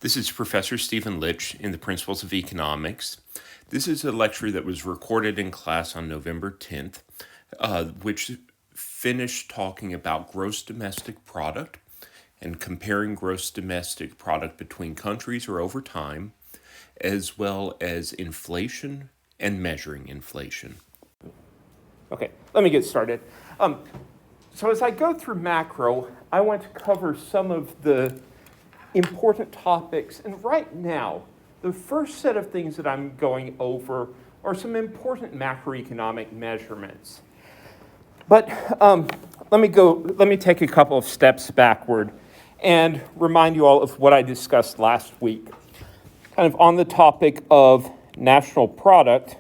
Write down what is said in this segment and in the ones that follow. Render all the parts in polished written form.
This is Professor Stephen Litch in the Principles of Economics. This is a lecture that was recorded in class on November 10th, which finished talking about gross domestic product and comparing gross domestic product between countries or over time, as well as inflation and measuring inflation. Okay, let me get started. So as I go through macro, I want to cover some of the important topics. And right now, the first set of things that I'm going over are some important macroeconomic measurements. But let me take a couple of steps backward and remind you all of what I discussed last week. Kind of on the topic of national product,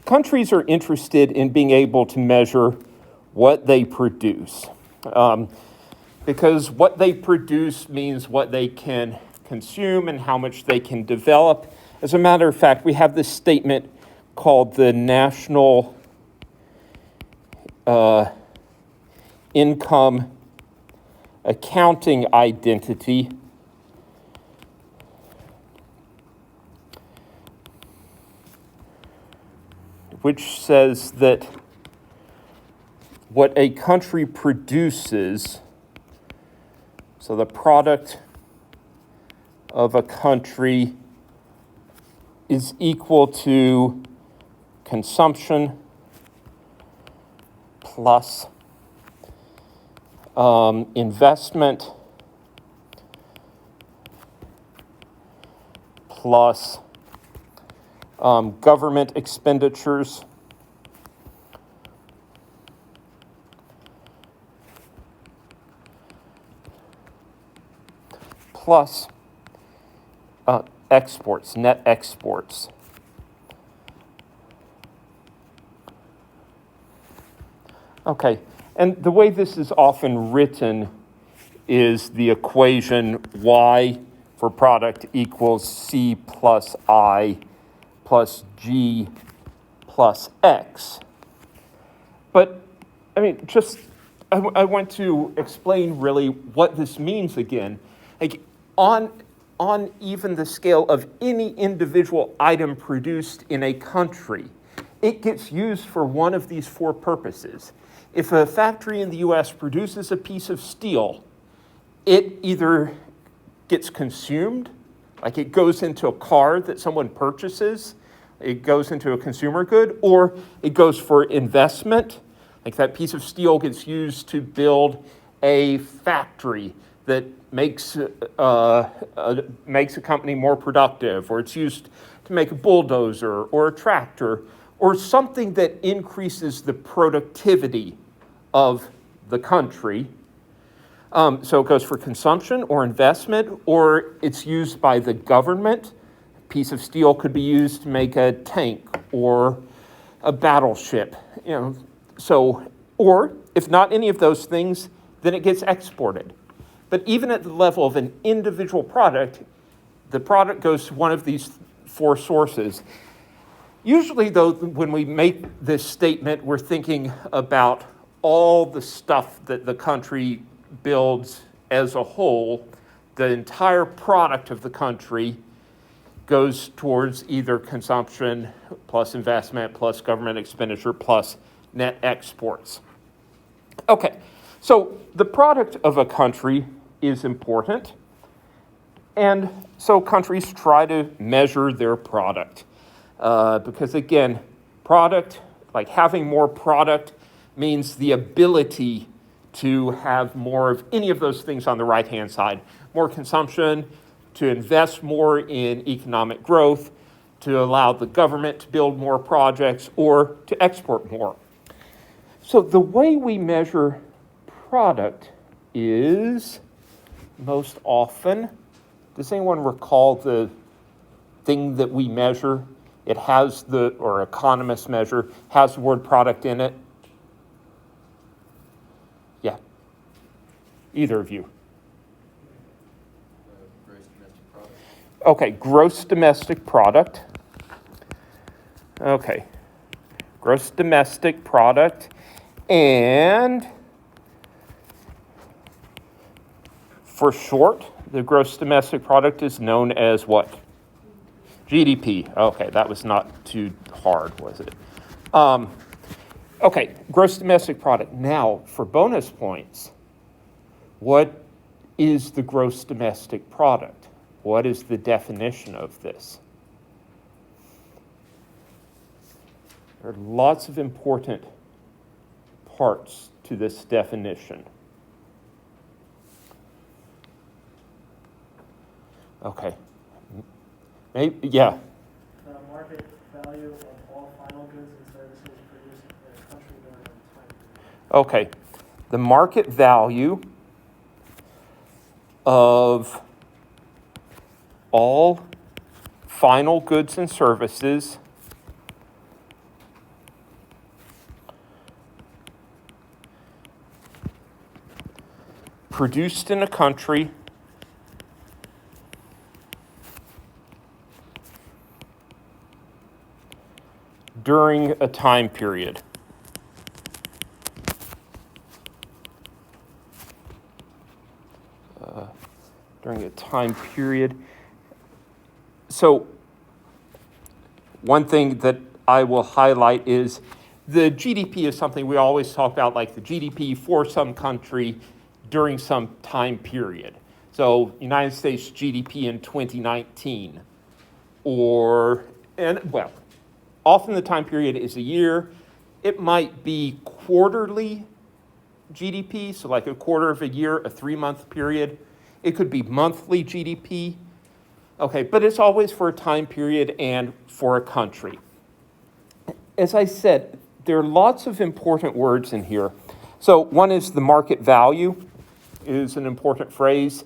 countries are interested in being able to measure what they produce. Because what they produce means what they can consume and how much they can develop. As a matter of fact, we have this statement called the National Income Accounting Identity, which says that what a country produces, so the product of a country is equal to consumption plus investment plus government expenditures plus exports, net exports. Okay, and the way this is often written is the equation Y for product equals C plus I plus G plus X. But, I mean, I want to explain really what this means again. Like, on even the scale of any individual item produced in a country, it gets used for one of these four purposes. If a factory in the US produces a piece of steel, it either gets consumed, like it goes into a car that someone purchases, it goes into a consumer good, or it goes for investment, like that piece of steel gets used to build a factory that makes a company more productive, or it's used to make a bulldozer or a tractor, or something that increases the productivity of the country. So it goes for consumption or investment, or it's used by the government. A piece of steel could be used to make a tank or a battleship. Or if not any of those things, then it gets exported. But even at the level of an individual product, the product goes to one of these four sources. Usually, though, when we make this statement, we're thinking about all the stuff that the country builds as a whole. The entire product of the country goes towards either consumption plus investment plus government expenditure plus net exports. Okay, so the product of a country is important, and so countries try to measure their product. Because again, product, like having more product, means the ability to have more of any of those things on the right-hand side. More consumption, to invest more in economic growth, to allow the government to build more projects, or to export more. So the way we measure product is most often, does anyone recall the thing that we measure? It has or economists measure, has the word product in it? Yeah. Either of you. Gross domestic product. Okay, gross domestic product. Okay, gross domestic product. And For short, the gross domestic product is known as what? GDP. Okay, that was not too hard, was it? Okay, gross domestic product. Now, for bonus points, what is the gross domestic product? What is the definition of this? There are lots of important parts to this definition. Okay. Maybe, yeah. The market value of all final goods and services produced in a country during a time period. Okay. The market value of all final goods and services produced in a country during a time period. During a time period. So one thing that I will highlight is the GDP is something we always talk about, like the GDP for some country during some time period. So United States GDP in 2019, often the time period is a year. It might be quarterly GDP, so like a quarter of a year, a 3-month period. It could be monthly GDP. Okay, but it's always for a time period and for a country. As I said, there are lots of important words in here. So one is the market value is an important phrase.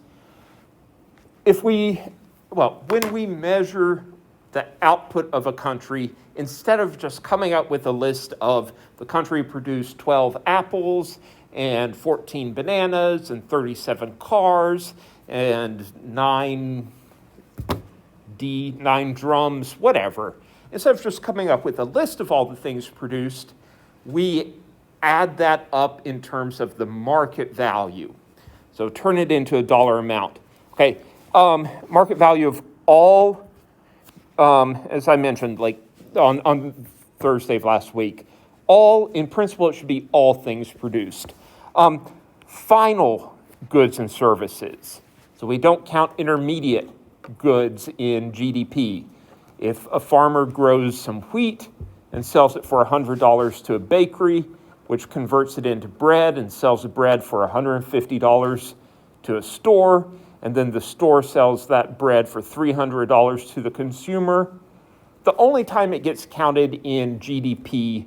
When we measure the output of a country, instead of just coming up with a list of the country produced 12 apples and 14 bananas and 37 cars and 9 drums, whatever. Instead of just coming up with a list of all the things produced, we add that up in terms of the market value. So turn it into a dollar amount. Okay, market value of all, as I mentioned, like on Thursday of last week, in principle, it should be all things produced. Final goods and services. So we don't count intermediate goods in GDP. If a farmer grows some wheat and sells it for $100 to a bakery, which converts it into bread and sells the bread for $150 to a store, and then the store sells that bread for $300 to the consumer, the only time it gets counted in GDP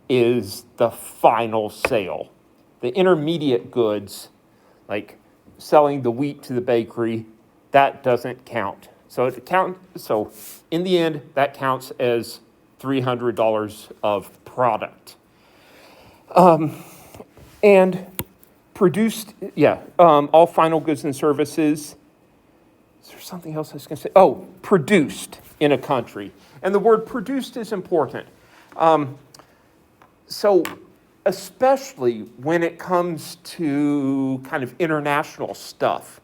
is the final sale. The intermediate goods, like selling the wheat to the bakery, that doesn't count. So in the end, that counts as $300 of product. And produced, all final goods and services. Is there something else I was going to say? Oh, produced in a country. And the word produced is important. So especially when it comes to kind of international stuff,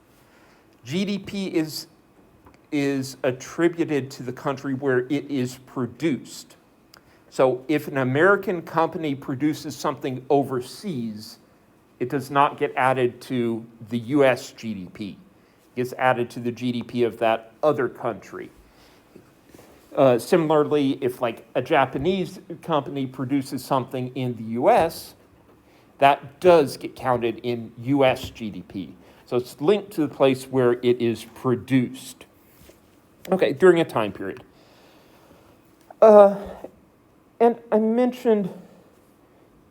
GDP is attributed to the country where it is produced. So if an American company produces something overseas, it does not get added to the US GDP. It gets added to the GDP of that other country. Similarly, if like a Japanese company produces something in the US, that does get counted in US GDP. So it's linked to the place where it is produced. Okay, during a time period. And I mentioned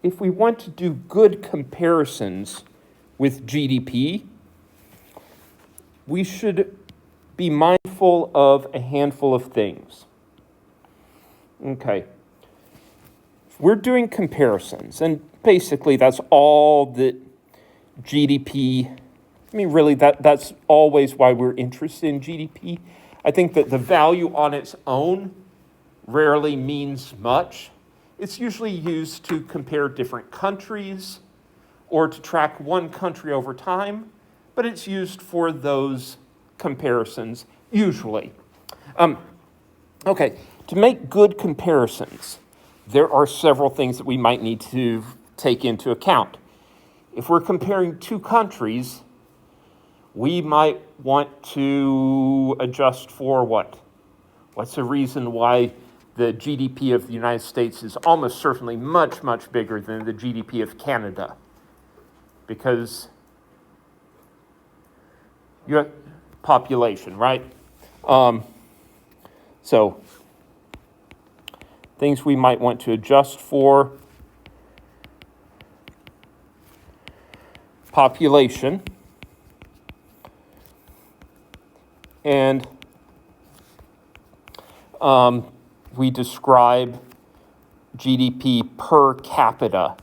if we want to do good comparisons with GDP, we should be mindful of a handful of things. Okay. We're doing comparisons, and basically that's all that GDP, really that's always why we're interested in GDP. I think that the value on its own rarely means much. It's usually used to compare different countries or to track one country over time. but it's used for those comparisons usually. Okay, to make good comparisons, there are several things that we might need to take into account. If we're comparing two countries, we might want to adjust for what? What's the reason why the GDP of the United States is almost certainly much, much bigger than the GDP of Canada? Because you have population, right? So things we might want to adjust for: population, and we describe GDP per capita.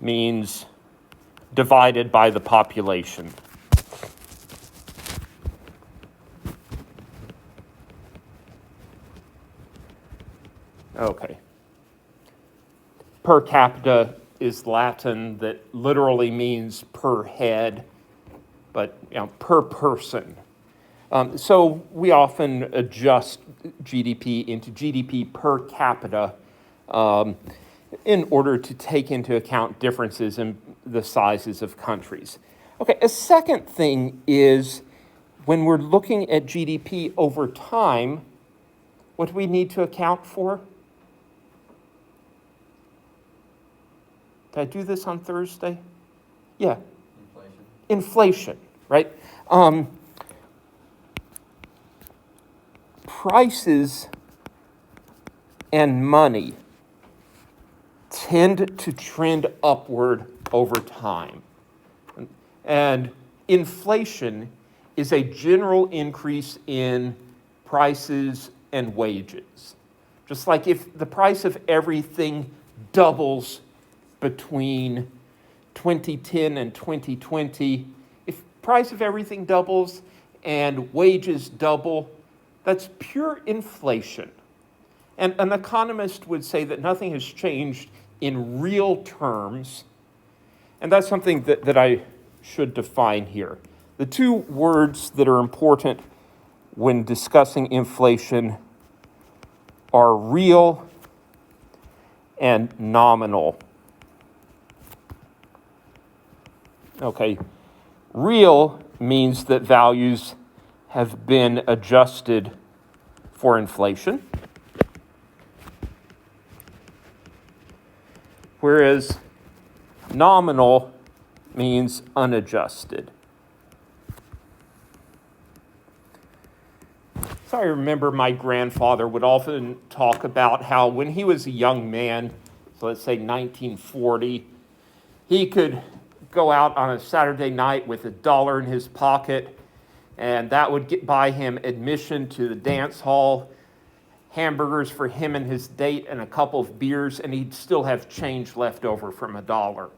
Means divided by the population. Okay. Per capita is Latin, that literally means per head, but per person. So we often adjust GDP into GDP per capita in order to take into account differences in the sizes of countries. Okay, a second thing is when we're looking at GDP over time, what do we need to account for? Did I do this on Thursday? Yeah. Inflation, right? Prices and money tend to trend upward over time. And inflation is a general increase in prices and wages. Just like if the price of everything doubles between 2010 and 2020, if price of everything doubles and wages double, that's pure inflation. And an economist would say that nothing has changed in real terms, and that's something that I should define here. The two words that are important when discussing inflation are real and nominal. Okay, real means that values have been adjusted for inflation, whereas nominal means unadjusted. So I remember my grandfather would often talk about how when he was a young man, so let's say 1940, he could go out on a Saturday night with $1 in his pocket, and that would buy him admission to the dance hall, hamburgers for him and his date, and a couple of beers, and he'd still have change left over from $1.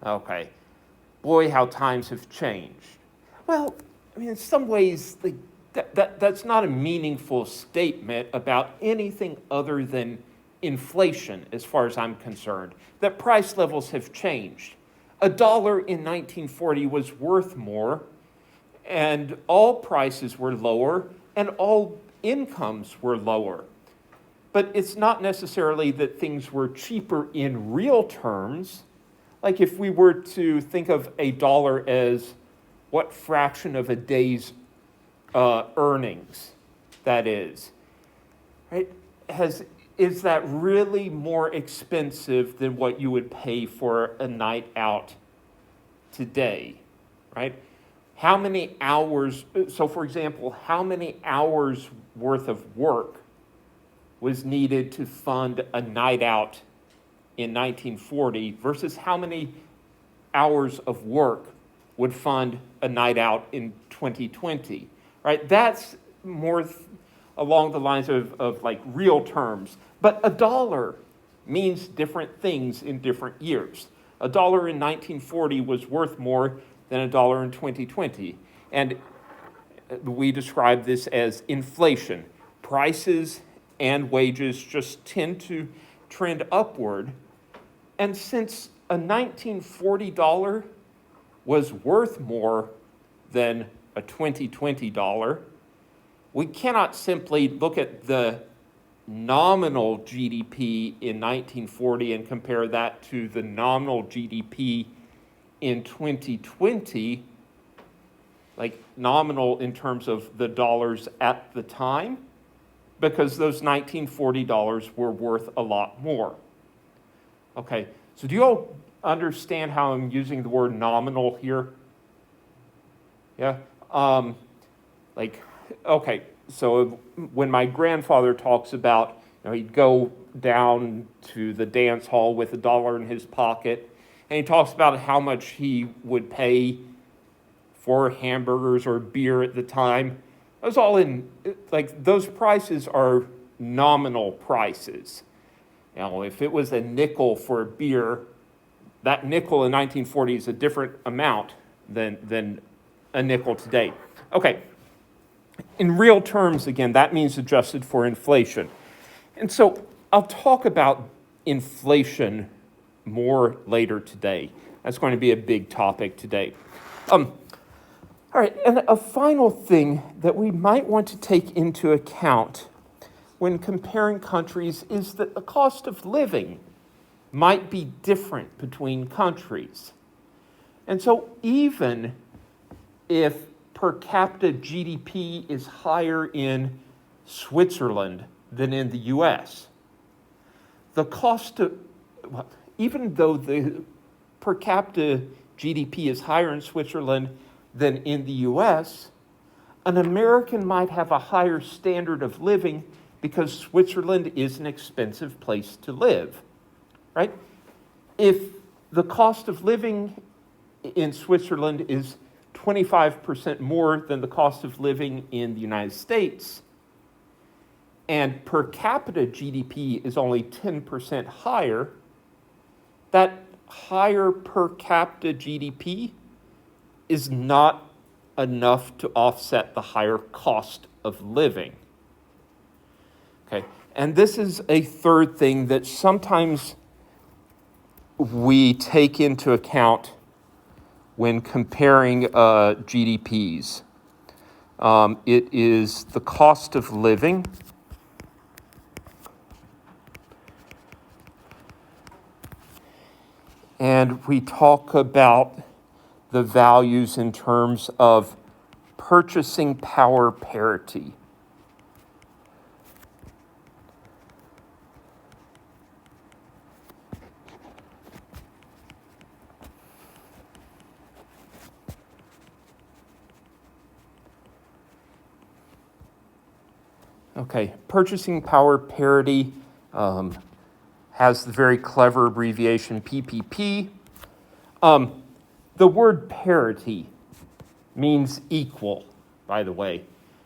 Okay. Boy, how times have changed. Well, I mean, in some ways, that's not a meaningful statement about anything other than inflation, as far as I'm concerned, that price levels have changed. $1 in 1940 was worth more, and all prices were lower, and all incomes were lower. But it's not necessarily that things were cheaper in real terms. Like if we were to think of $1 as what fraction of a day's earnings that is, right? Is that really more expensive than what you would pay for a night out today, right? How many hours, so for example, how many hours worth of work was needed to fund a night out in 1940 versus how many hours of work would fund a night out in 2020, right? That's more along the lines of like real terms. But $1 means different things in different years. $1 in 1940 was worth more than $1 in 2020. And we describe this as inflation. Prices and wages just tend to trend upward. And since a $1940 was worth more than a 2020 dollar, we cannot simply look at the nominal GDP in 1940 and compare that to the nominal GDP in 2020, like nominal in terms of the dollars at the time, because those 1940 dollars were worth a lot more. Okay, so do you all understand how I'm using the word nominal here? Yeah? Okay, so when my grandfather talks about, he'd go down to the dance hall with $1 in his pocket, and he talks about how much he would pay for hamburgers or beer at the time. It was all in, those prices are nominal prices. Now, if it was a nickel for a beer, that nickel in 1940 is a different amount than a nickel today. Okay, in real terms, again, that means adjusted for inflation. And so I'll talk about inflation more later today. That's going to be a big topic today. All right, and a final thing that we might want to take into account when comparing countries is that the cost of living might be different between countries. And so even if per capita GDP is higher in Switzerland than in the US, the cost of, even though the per capita GDP is higher in Switzerland than in the US, an American might have a higher standard of living because Switzerland is an expensive place to live, right? If the cost of living in Switzerland is 25% more than the cost of living in the United States, and per capita GDP is only 10% higher, that higher per capita GDP is not enough to offset the higher cost of living. Okay, and this is a third thing that sometimes we take into account when comparing GDPs. It is the cost of living. And we talk about the values in terms of purchasing power parity. Okay, purchasing power parity has the very clever abbreviation PPP. The word parity means equal, by the way.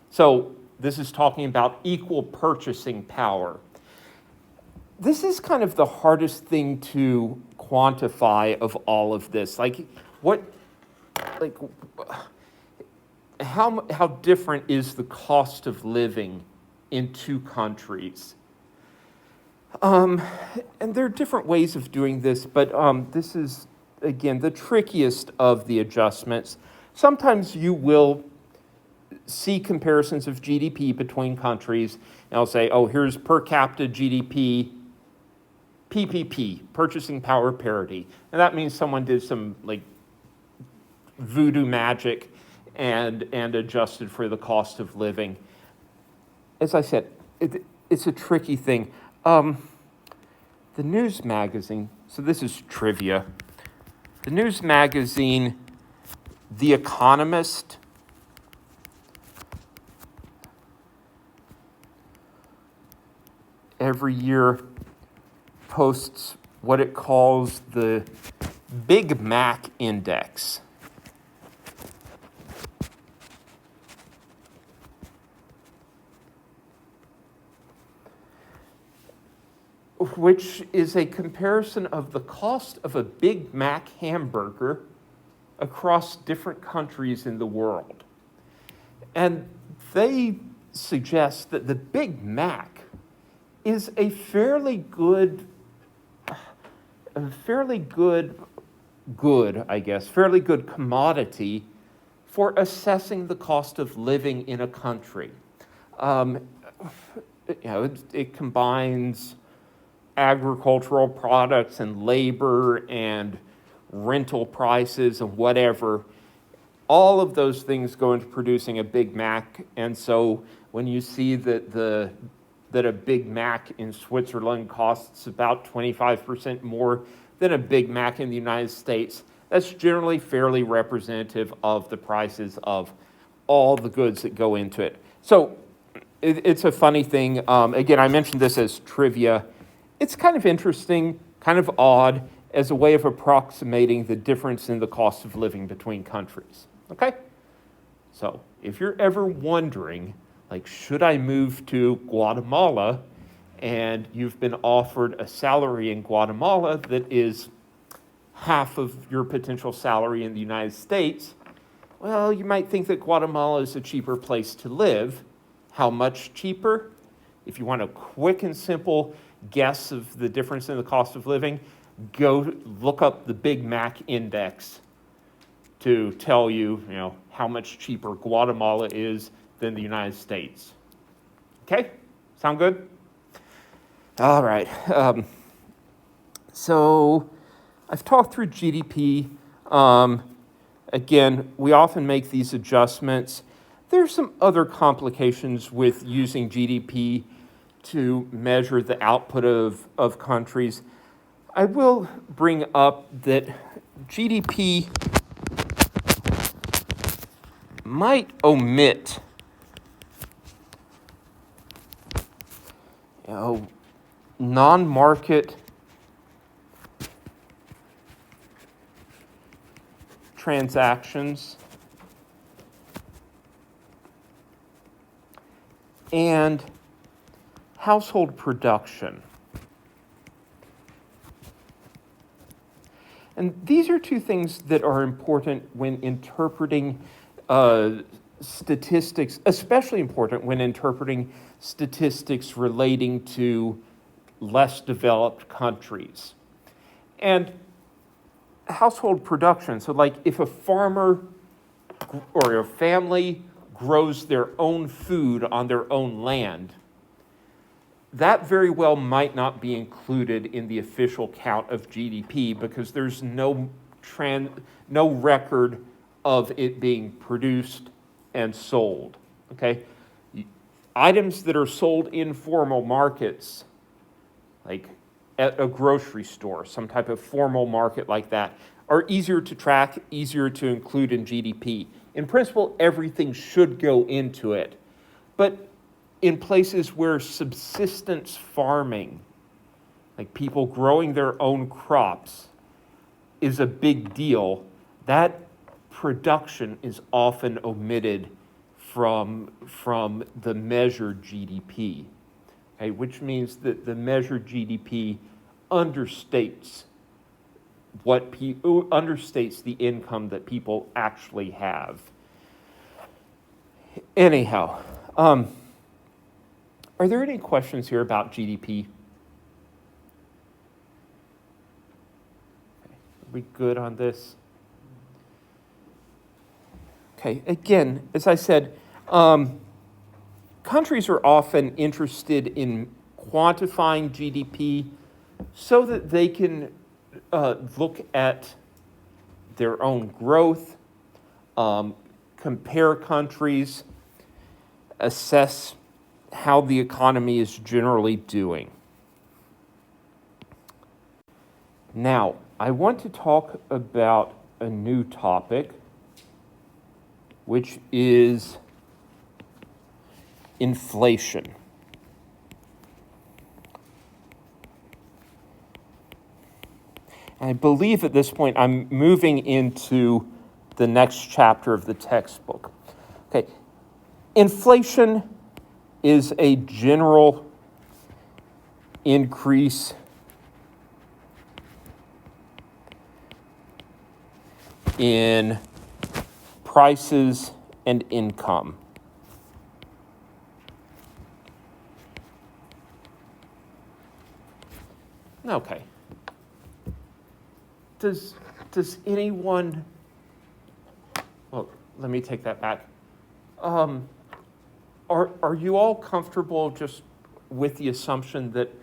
So this is talking about equal purchasing power. This is kind of the hardest thing to quantify of all of this. How different is the cost of living in two countries? And there are different ways of doing this, but this is, again, the trickiest of the adjustments. Sometimes you will see comparisons of GDP between countries, and I'll say, oh, here's per capita GDP, PPP, purchasing power parity. And that means someone did some voodoo magic and adjusted for the cost of living. As I said, it's a tricky thing. The news magazine, so this is trivia. The news magazine, The Economist, every year posts what it calls the Big Mac Index. Which is a comparison of the cost of a Big Mac hamburger across different countries in the world. And they suggest that the Big Mac is a fairly good a fairly fairly good commodity for assessing the cost of living in a country. Um, it combines agricultural products and labor and rental prices and whatever. All of those things go into producing a Big Mac, and so when you see that a Big Mac in Switzerland costs about 25% more than a Big Mac in the United States, that's generally fairly representative of the prices of all the goods that go into it. So it's a funny thing. Again, I mentioned this as trivia. It's kind of interesting, kind of odd, as a way of approximating the difference in the cost of living between countries. Okay? So if you're ever wondering, like, should I move to Guatemala, and you've been offered a salary in Guatemala that is half of your potential salary in the United States, well, you might think that Guatemala is a cheaper place to live. How much cheaper? If you want a quick and simple guess of the difference in the cost of living, go look up the Big Mac index to tell you, how much cheaper Guatemala is than the United States. Okay? Sound good? All right. So I've talked through GDP. Again, we often make these adjustments. There's some other complications with using GDP to measure the output of countries. I will bring up that GDP might omit non-market transactions and household production. And these are two things that are important when interpreting statistics, especially important when interpreting statistics relating to less developed countries. And household production, so like if a farmer or a family grows their own food on their own land, that very well might not be included in the official count of GDP because there's no record of it being produced and sold, okay? Items that are sold in formal markets, like at a grocery store, some type of formal market like that, are easier to track, easier to include in GDP. In principle, everything should go into it. But in places where subsistence farming, like people growing their own crops, is a big deal, that production is often omitted from the measured GDP, okay? Which means that the measured GDP understates understates the income that people actually have. Anyhow, are there any questions here about GDP? Are we good on this? Okay, again, as I said, countries are often interested in quantifying GDP so that they can look at their own growth, compare countries, assess how the economy is generally doing. Now, I want to talk about a new topic, which is inflation. I believe at this point I'm moving into the next chapter of the textbook. Okay, inflation is a general increase in prices and income. Okay. does anyone, well, let me take that back. Are you all comfortable just with the assumption that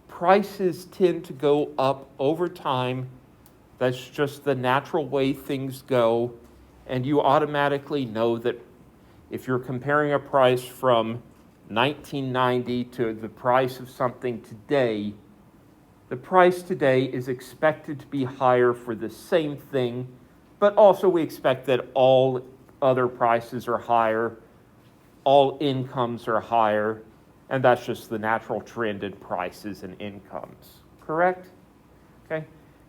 prices tend to go up over time? That's just the natural way things go, and you automatically know that if you're comparing a price from 1990 to the price of something today, the price today is expected to be higher for the same thing, but also we expect that all other prices are higher, all incomes are higher, and that's just the natural trend in prices and incomes, correct? Okay,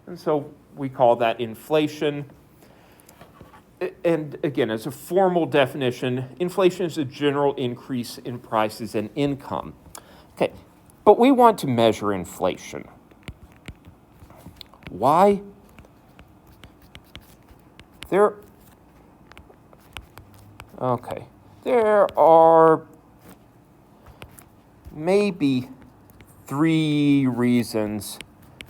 and so we call that inflation. And again, as a formal definition, inflation is a general increase in prices and income. Okay, but we want to measure inflation. Why? There are maybe 3 reasons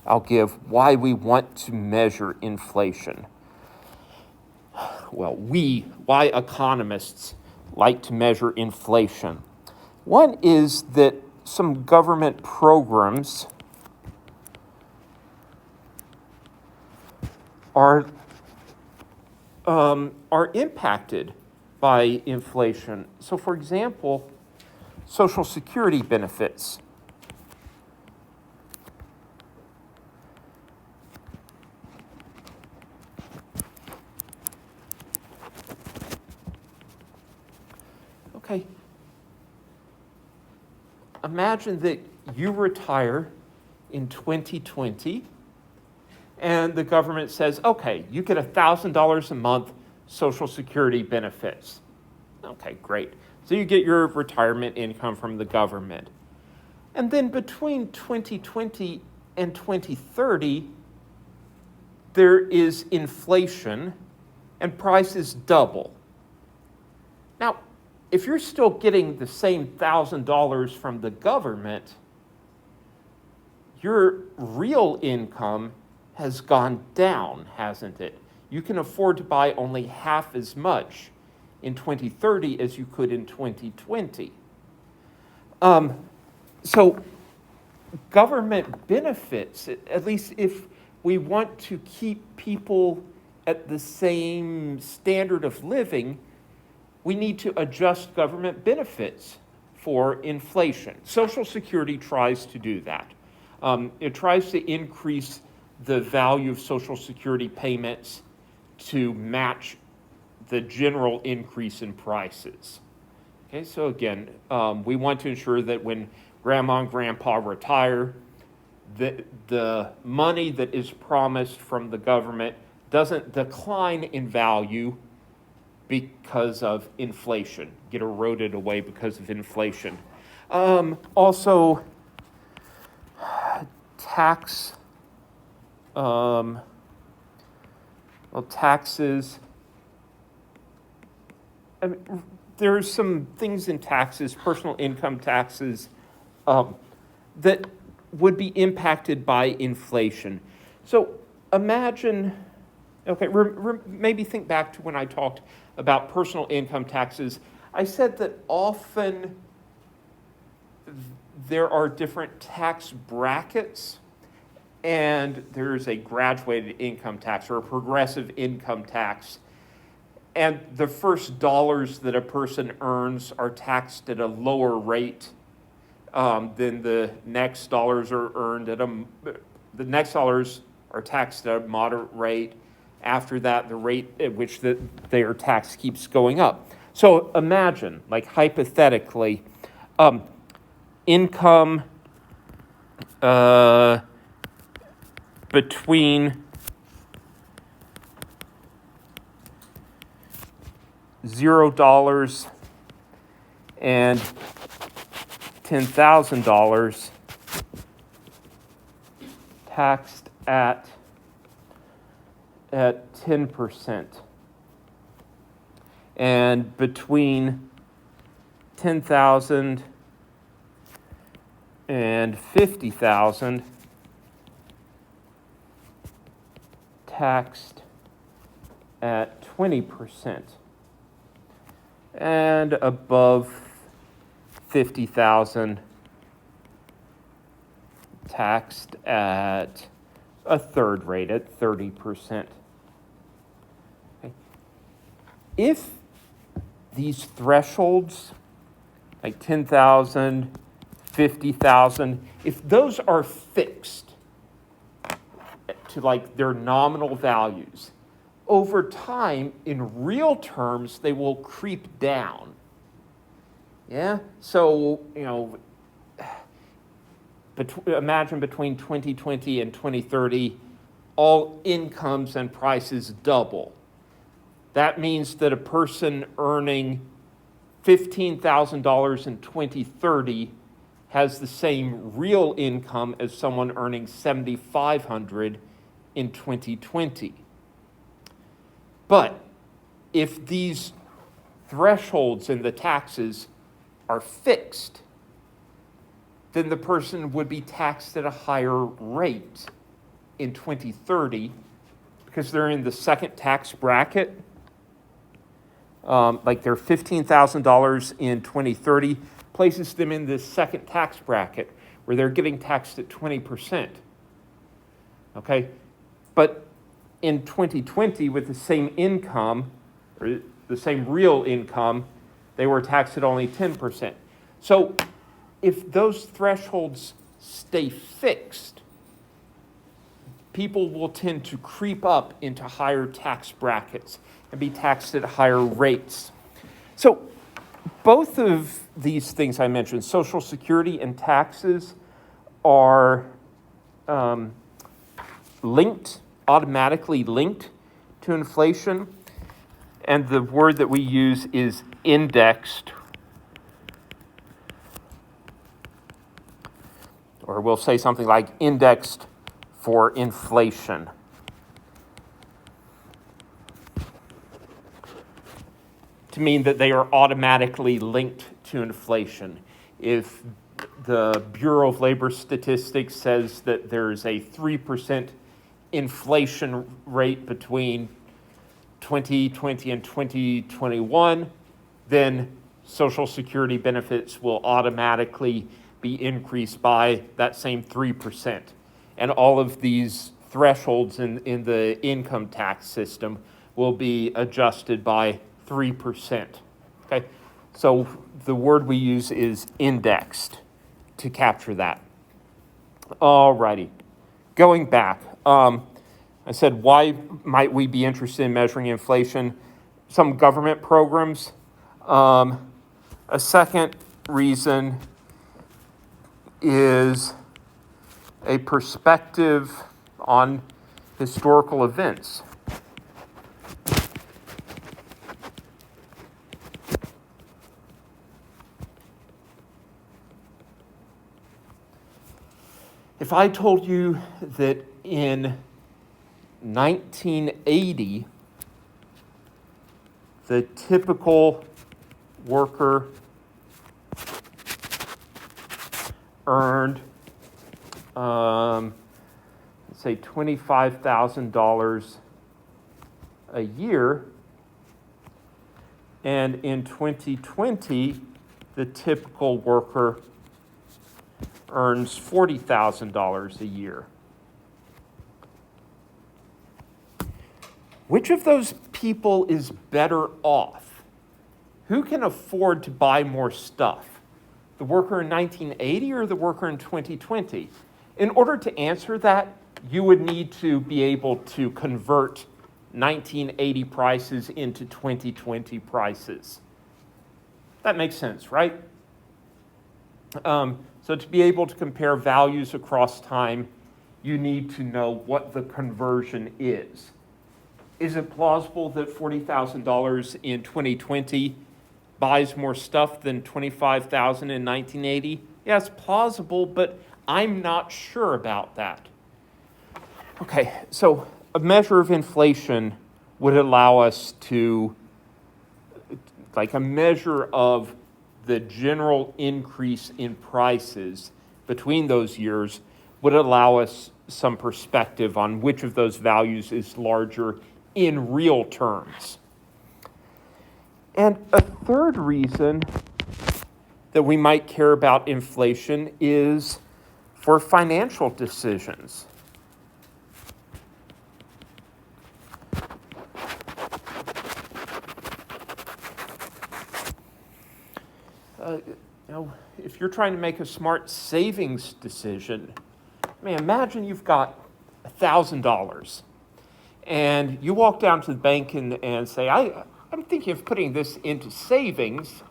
I'll give why we want to measure inflation. Well, why economists like to measure inflation. One is that some government programs are impacted by inflation. So, for example, Social Security benefits. Okay. Imagine that you retire in 2020 and the government says, okay, you get $1,000 a month Social Security benefits. Okay, great. So you get your retirement income from the government. And then between 2020 and 2030, there is inflation and prices double. Now, if you're still getting the same $1,000 from the government, your real income has gone down, hasn't it? You can afford to buy only half as much in 2030 as you could in 2020. So government benefits, at least if we want to keep people at the same standard of living, we need to adjust government benefits for inflation. Social Security tries to do that. It tries to increase the value of Social Security payments to match the general increase in prices. Okay, so again, we want to ensure that when grandma and grandpa retire, the money that is promised from the government doesn't decline in value because of inflation, get eroded away because of inflation. Also, taxes. I mean, there's some things in taxes, personal income taxes, that would be impacted by inflation. So imagine, okay, maybe think back to when I talked about personal income taxes. I said that often there are different tax brackets, and there's a graduated income tax or a progressive income tax. And the first dollars that a person earns are taxed at a lower rate than the next dollars are earned at the next dollars are taxed at a moderate rate. After that, the rate at which they are taxed keeps going up. So imagine, like hypothetically, income between $0 and $10,000 taxed at 10%, and between 10,000 and 50,000 taxed at 20%, and above 50,000 taxed at a third rate at 30%. Okay. If these thresholds, like 10,000, 50,000, if those are fixed to like their nominal values, over time, in real terms, they will creep down. Yeah? So, imagine between 2020 and 2030, all incomes and prices double. That means that a person earning $15,000 in 2030 has the same real income as someone earning $7,500 in 2020. But if these thresholds in the taxes are fixed, then the person would be taxed at a higher rate in 2030 because they're in the second tax bracket. Like they're $15,000 in 2030 places them in the second tax bracket where they're getting taxed at 20%. Okay? But in 2020, with the same income, or the same real income, they were taxed at only 10%. So if those thresholds stay fixed, people will tend to creep up into higher tax brackets and be taxed at higher rates. So both of these things I mentioned, Social Security and taxes, are automatically linked to inflation. And the word that we use is indexed, or we'll say something like indexed for inflation. To mean that they are automatically linked to inflation. If the Bureau of Labor Statistics says that there's a 3% inflation rate between 2020 and 2021, then Social Security benefits will automatically be increased by that same 3%. And all of these thresholds in the income tax system will be adjusted by 3%. Okay, so the word we use is indexed to capture that. Alrighty, going back, I said, why might we be interested in measuring inflation? Some government programs. A second reason is a perspective on historical events. If I told you that in 1980, the typical worker earned, let's say, $25,000 a year, and in 2020, the typical worker earns $40,000 a year. Which of those people is better off? Who can afford to buy more stuff? The worker in 1980 or the worker in 2020? In order to answer that, you would need to be able to convert 1980 prices into 2020 prices. That makes sense, right? So to be able to compare values across time, you need to know what the conversion is. Is it plausible that $40,000 in 2020 buys more stuff than $25,000 in 1980? Yeah, it's plausible, but I'm not sure about that. Okay, so a measure of inflation would allow us to, like a measure of the general increase in prices between those years would allow us some perspective on which of those values is larger in real terms. And a third reason that we might care about inflation is for financial decisions. If you're trying to make a smart savings decision, imagine you've got $1,000 and you walk down to the bank and say, I'm thinking of putting this into savings.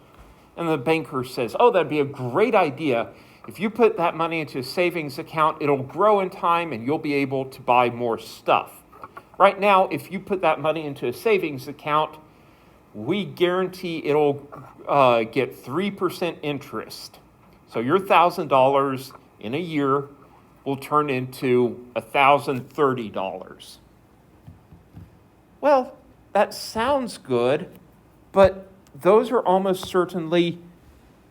And the banker says, oh, that'd be a great idea. If you put that money into a savings account, it'll grow in time and you'll be able to buy more stuff. Right now, if you put that money into a savings account, we guarantee it'll get 3% interest. So your $1,000 in a year will turn into $1,030. Well, that sounds good, but those are almost certainly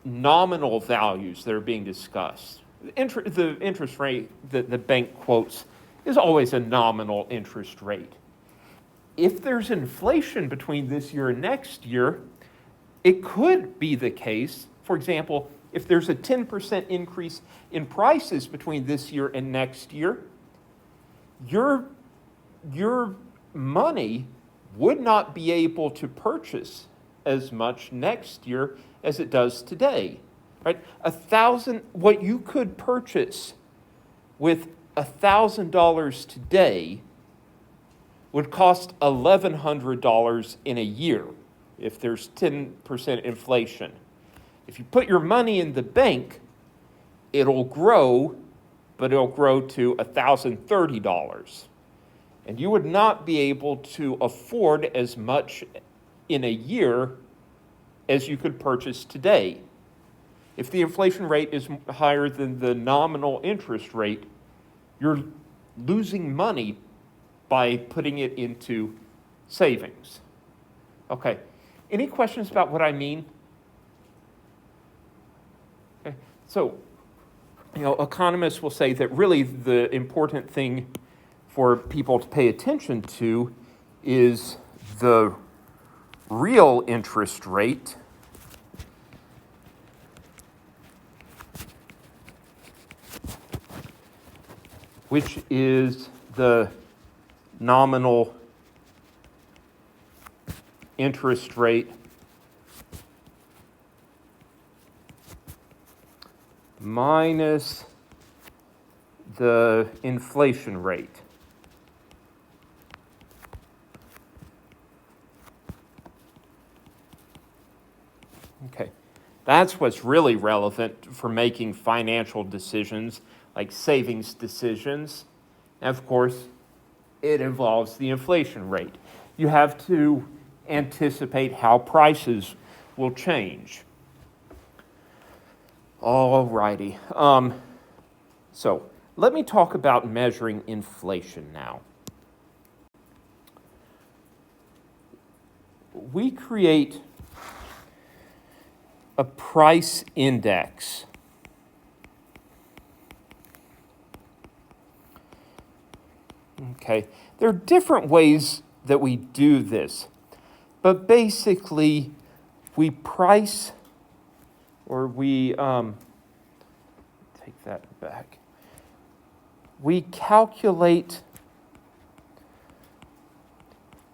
nominal values that are being discussed. The interest rate that the bank quotes is always a nominal interest rate. If there's inflation between this year and next year, it could be the case, for example, if there's a 10% increase in prices between this year and next year, your money would not be able to purchase as much next year as it does today, right? What you could purchase with $1,000 today would cost $1,100 in a year if there's 10% inflation. If you put your money in the bank, it'll grow, but it'll grow to $1,030. And you would not be able to afford as much in a year as you could purchase today. If the inflation rate is higher than the nominal interest rate, you're losing money by putting it into savings. Okay, any questions about what I mean? Okay, so, economists will say that really the important thing for people to pay attention to is the real interest rate, which is the nominal interest rate minus the inflation rate. Okay, that's what's really relevant for making financial decisions, like savings decisions. And of course, it involves the inflation rate. You have to anticipate how prices will change. All righty. So let me talk about measuring inflation now. We create a price index. Okay, there are different ways that we do this, but basically we price, or we, take that back. We calculate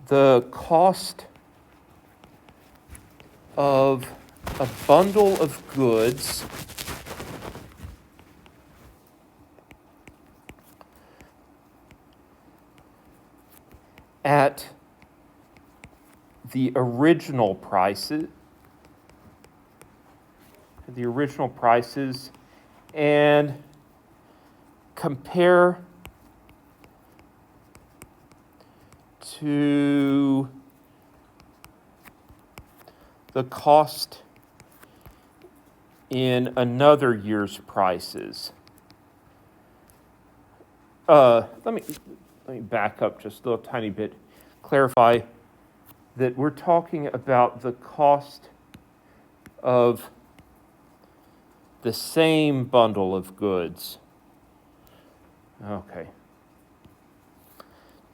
the cost of a bundle of goods at the original prices, and compare to the cost in another year's prices. Let me back up just a little tiny bit, clarify that we're talking about the cost of the same bundle of goods. Okay,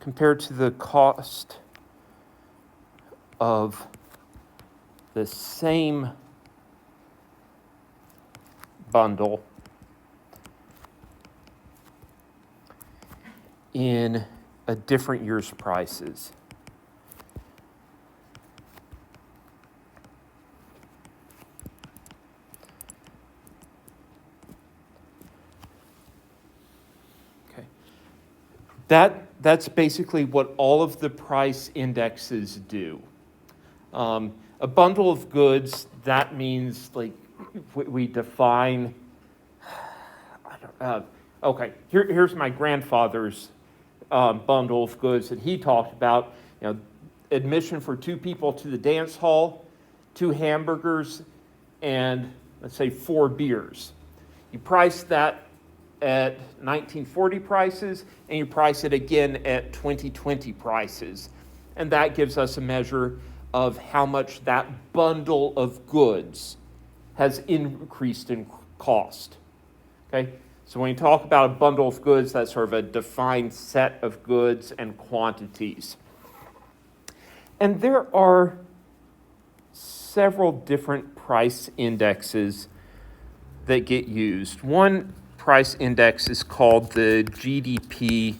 compared to the cost of the same bundle in a different year's prices. Okay. That's basically what all of the price indexes do. A bundle of goods, that means like we define, okay, here's my grandfather's bundle of goods that he talked about. You know, admission for 2 people to the dance hall, 2 hamburgers, and let's say 4 beers. You price that at 1940 prices, and you price it again at 2020 prices. And that gives us a measure of how much that bundle of goods has increased in cost. Okay? So when you talk about a bundle of goods, that's sort of a defined set of goods and quantities. And there are several different price indexes that get used. One price index is called the GDP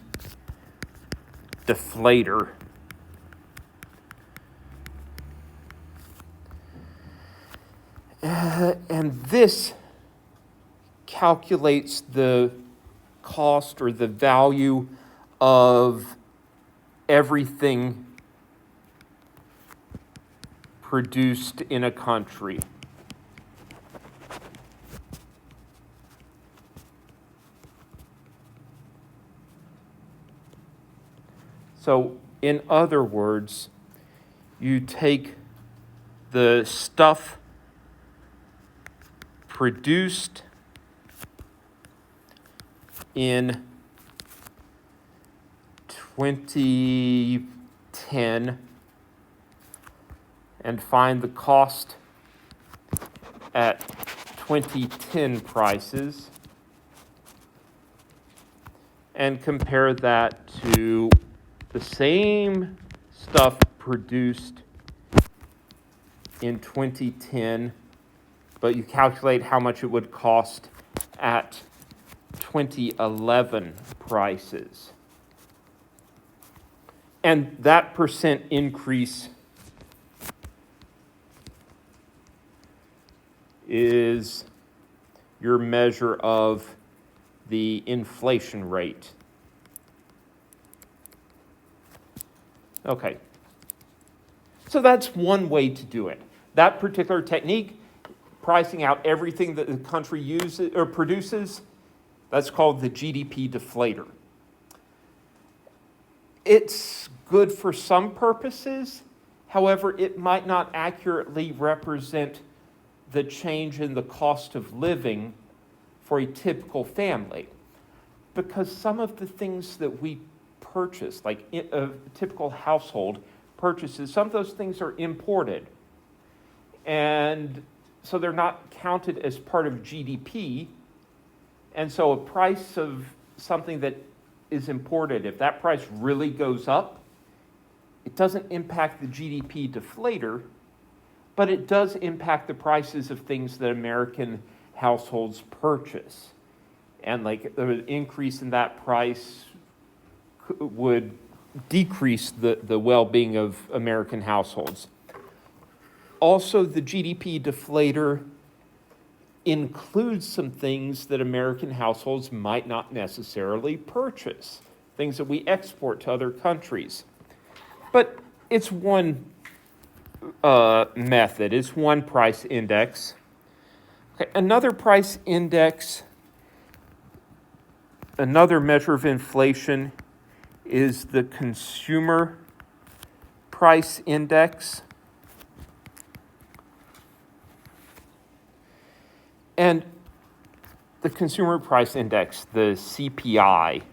deflator. And this calculates the cost or the value of everything produced in a country. So, in other words, you take the stuff produced in 2010 and find the cost at 2010 prices and compare that to the same stuff produced in 2010, but you calculate how much it would cost at 2011 prices. And that percent increase is your measure of the inflation rate. Okay. So that's one way to do it. That particular technique, pricing out everything that the country uses or produces, that's called the GDP deflator. It's good for some purposes. However, it might not accurately represent the change in the cost of living for a typical family. Because some of the things that we purchase, like a typical household purchases, some of those things are imported. And so they're not counted as part of GDP. And so a price of something that is imported, if that price really goes up, it doesn't impact the GDP deflator, but it does impact the prices of things that American households purchase. And like the increase in that price would decrease the well-being of American households. Also, the GDP deflator includes some things that American households might not necessarily purchase, things that we export to other countries. But it's one method, it's one price index. Okay, another price index, another measure of inflation is the consumer price index. And the consumer price index, the CPI,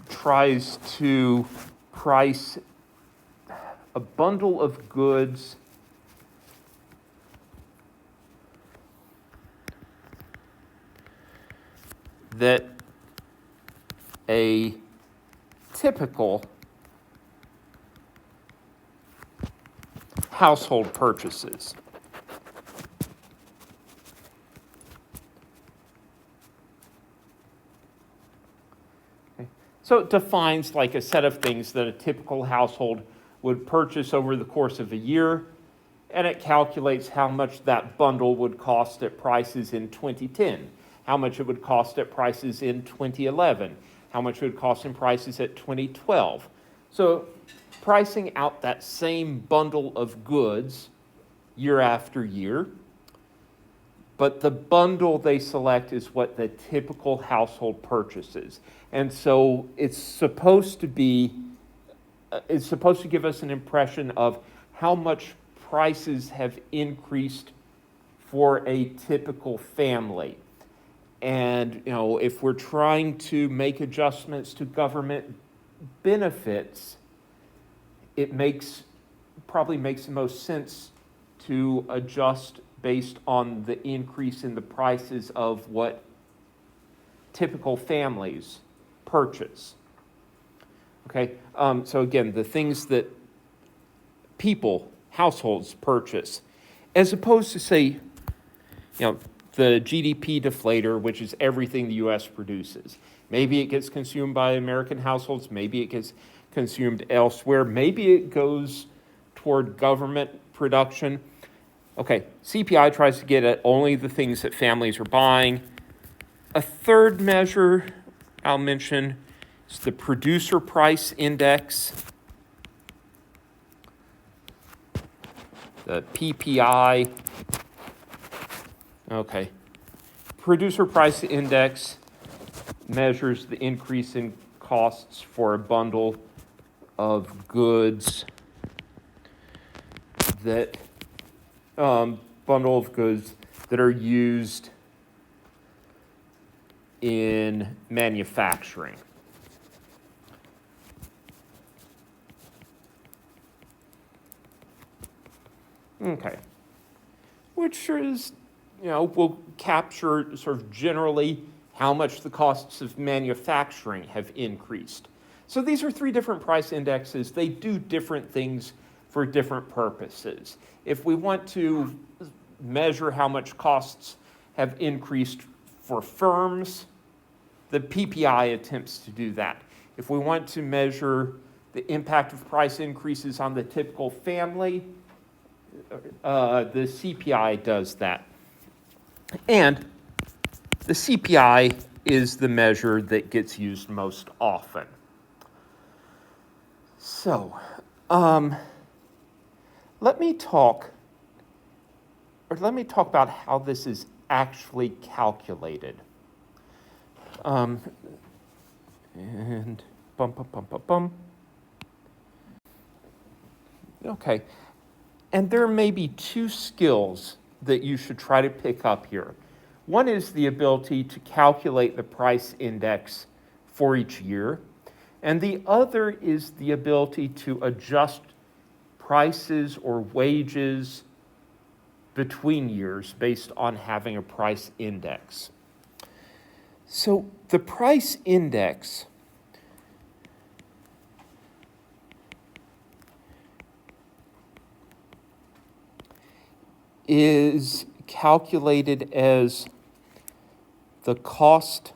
tries to price a bundle of goods that a typical household purchases. Okay. So it defines like a set of things that a typical household would purchase over the course of a year, and it calculates how much that bundle would cost at prices in 2010, how much it would cost at prices in 2011, how much it would cost in prices at 2012. So pricing out that same bundle of goods year after year, but the bundle they select is what the typical household purchases. And so it's supposed to give us an impression of how much prices have increased for a typical family. And if we're trying to make adjustments to government benefits, it probably makes the most sense to adjust based on the increase in the prices of what typical families purchase. Okay, so again, the things that households purchase, as opposed to say, the GDP deflator, which is everything the U.S. produces. Maybe it gets consumed by American households, maybe it gets consumed elsewhere, maybe it goes toward government production. Okay, CPI tries to get at only the things that families are buying. A third measure I'll mention is the producer price index, the PPI. Okay, producer price index measures the increase in costs for a bundle of goods that are used in manufacturing. Okay, which is, will capture sort of generally how much the costs of manufacturing have increased. So these are three different price indexes. They do different things for different purposes. If we want to measure how much costs have increased for firms, the PPI attempts to do that. If we want to measure the impact of price increases on the typical family, the CPI does that. And the CPI is the measure that gets used most often. So, let me talk about how this is actually calculated. Okay. And there may be two skills that you should try to pick up here. One is the ability to calculate the price index for each year, and the other is the ability to adjust prices or wages between years based on having a price index. So the price index is calculated as the cost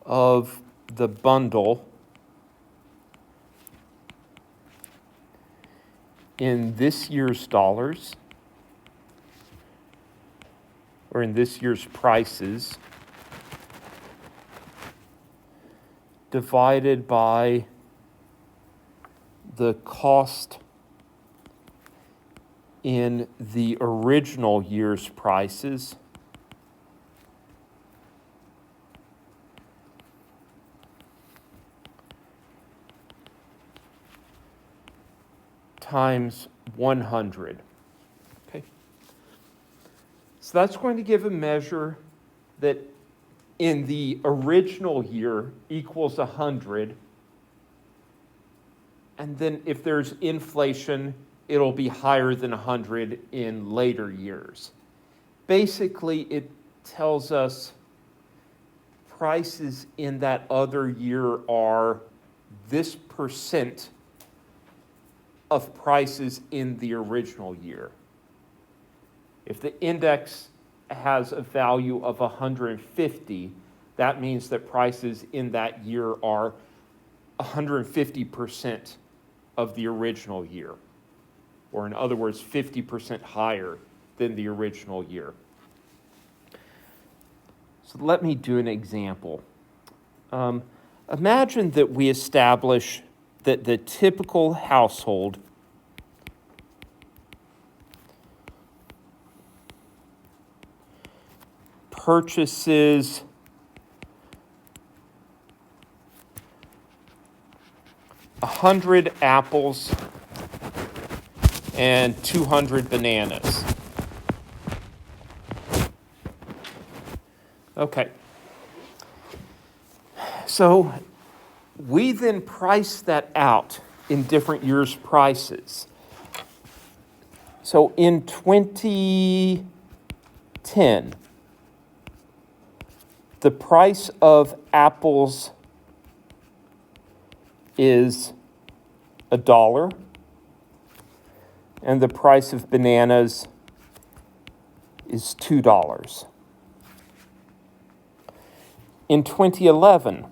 of the bundle in this year's dollars, or in this year's prices, divided by the cost in the original year's prices times 100. Okay. So that's going to give a measure that in the original year equals 100. And then if there's inflation, it'll be higher than 100 in later years. Basically, it tells us prices in that other year are this percent of prices in the original year. If the index has a value of 150, that means that prices in that year are 150% of the original year, or in other words, 50% higher than the original year. So let me do an example. Imagine that we establish that the typical household purchases $100 apples and 200 bananas. Okay. So we then price that out in different years' prices. So in 2010, the price of apples is $1, and the price of bananas is $2. In 2011,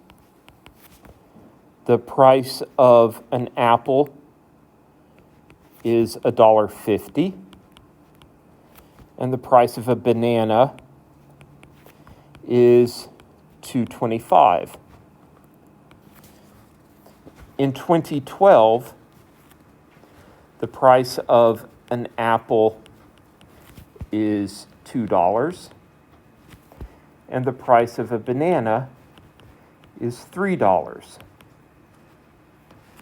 the price of an apple is $1.50, and the price of a banana is $2.25. In 2012, the price of an apple is $2, and the price of a banana is $3.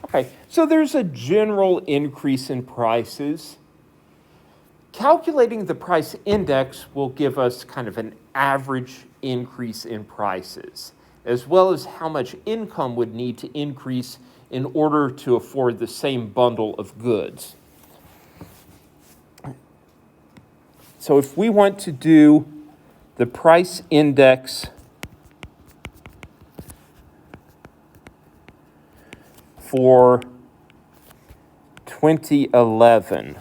Okay, so there's a general increase in prices. Calculating the price index will give us kind of an average increase in prices, as well as how much income would need to increase in order to afford the same bundle of goods. So if we want to do the price index for 2011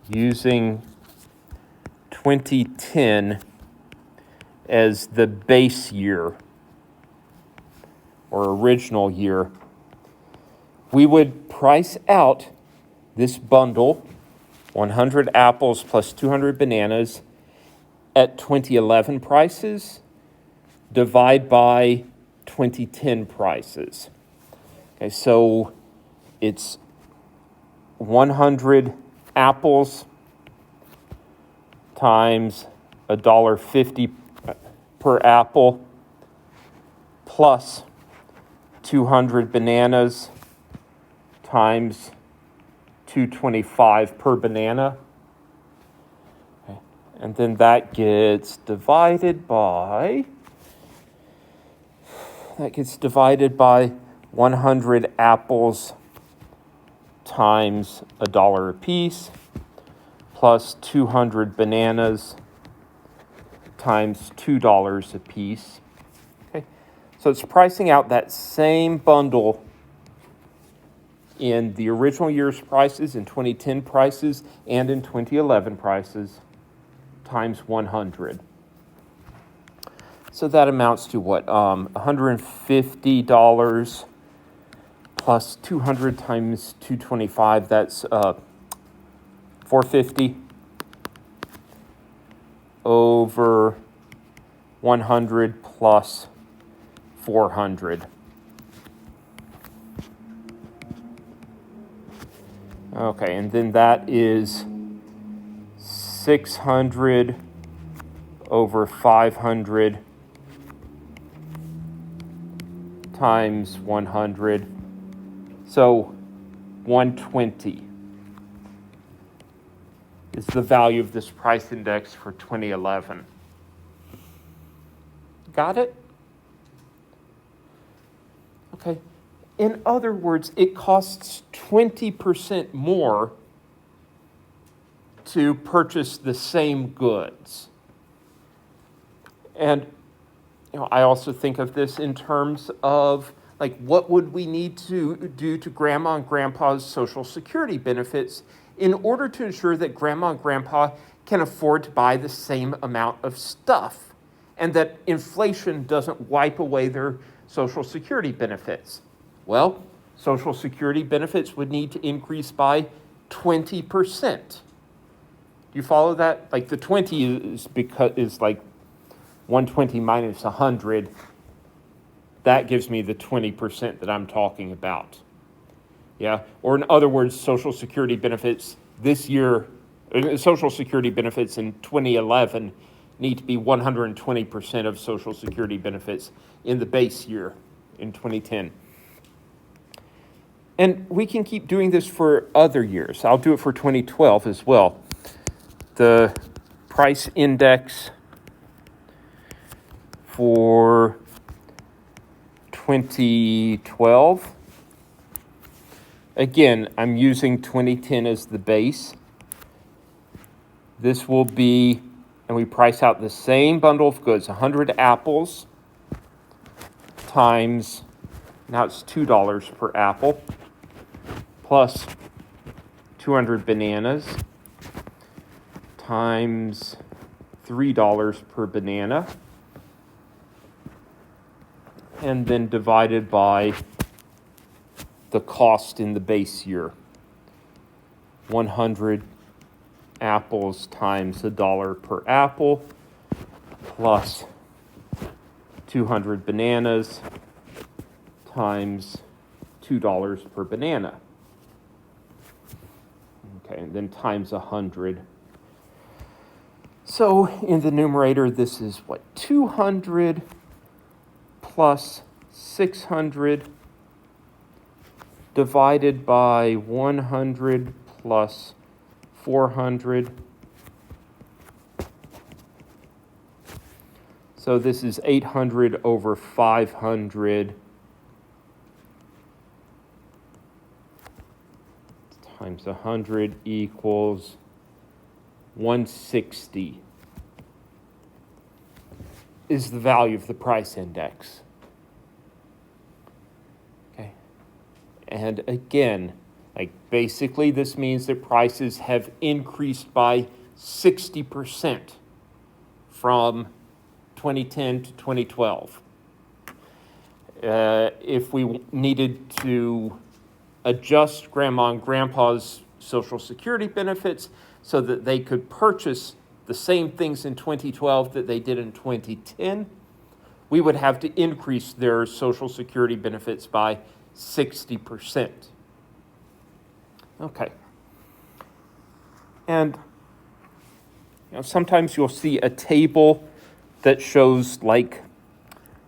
using 2010 as the base year or original year, we would price out this bundle, 100 apples plus 200 bananas, at 2011 prices, divide by 2010 prices. Okay, so it's 100 apples times $1.50 per apple plus 200 bananas times $2.25 per banana. Okay. And then that gets divided by 100 apples times $1 a piece plus 200 bananas times $2 a piece. Okay. So it's pricing out that same bundle in the original year's prices, in 2010 prices, and in 2011 prices, times 100. So that amounts to what? $150 plus 200 times 225, that's $450 over 100 plus 400. Okay, and then that is 600 over 500 times 100. So 120 is the value of this price index for 2011. Got it? Okay. In other words, it costs 20% more to purchase the same goods. And I also think of this in terms of like what would we need to do to grandma and grandpa's Social Security benefits in order to ensure that grandma and grandpa can afford to buy the same amount of stuff and that inflation doesn't wipe away their Social Security benefits. Well, Social Security benefits would need to increase by 20%. Do you follow that? Like the 20 is like 120 minus 100. That gives me the 20% that I'm talking about. Yeah, or in other words, Social Security benefits this year, Social Security benefits in 2011 need to be 120% of Social Security benefits in the base year in 2010. And we can keep doing this for other years. I'll do it for 2012 as well. The price index for 2012, again, I'm using 2010 as the base. This will be, and we price out the same bundle of goods, 100 apples times, now it's $2 per apple, plus 200 bananas times $3 per banana, and then divided by the cost in the base year. 100 apples times $1 per apple, plus 200 bananas times $2 per banana. Okay, and then times 100. So in the numerator, this is what, 200 plus 600 divided by 100 plus 400. So this is 800 over 500 times 100 equals 160 is the value of the price index. Okay. And again, like basically this means that prices have increased by 60% from 2010 to 2012. If we needed to adjust grandma and grandpa's Social Security benefits so that they could purchase the same things in 2012 that they did in 2010, we would have to increase their Social Security benefits by 60%. Okay. And sometimes you'll see a table that shows, like,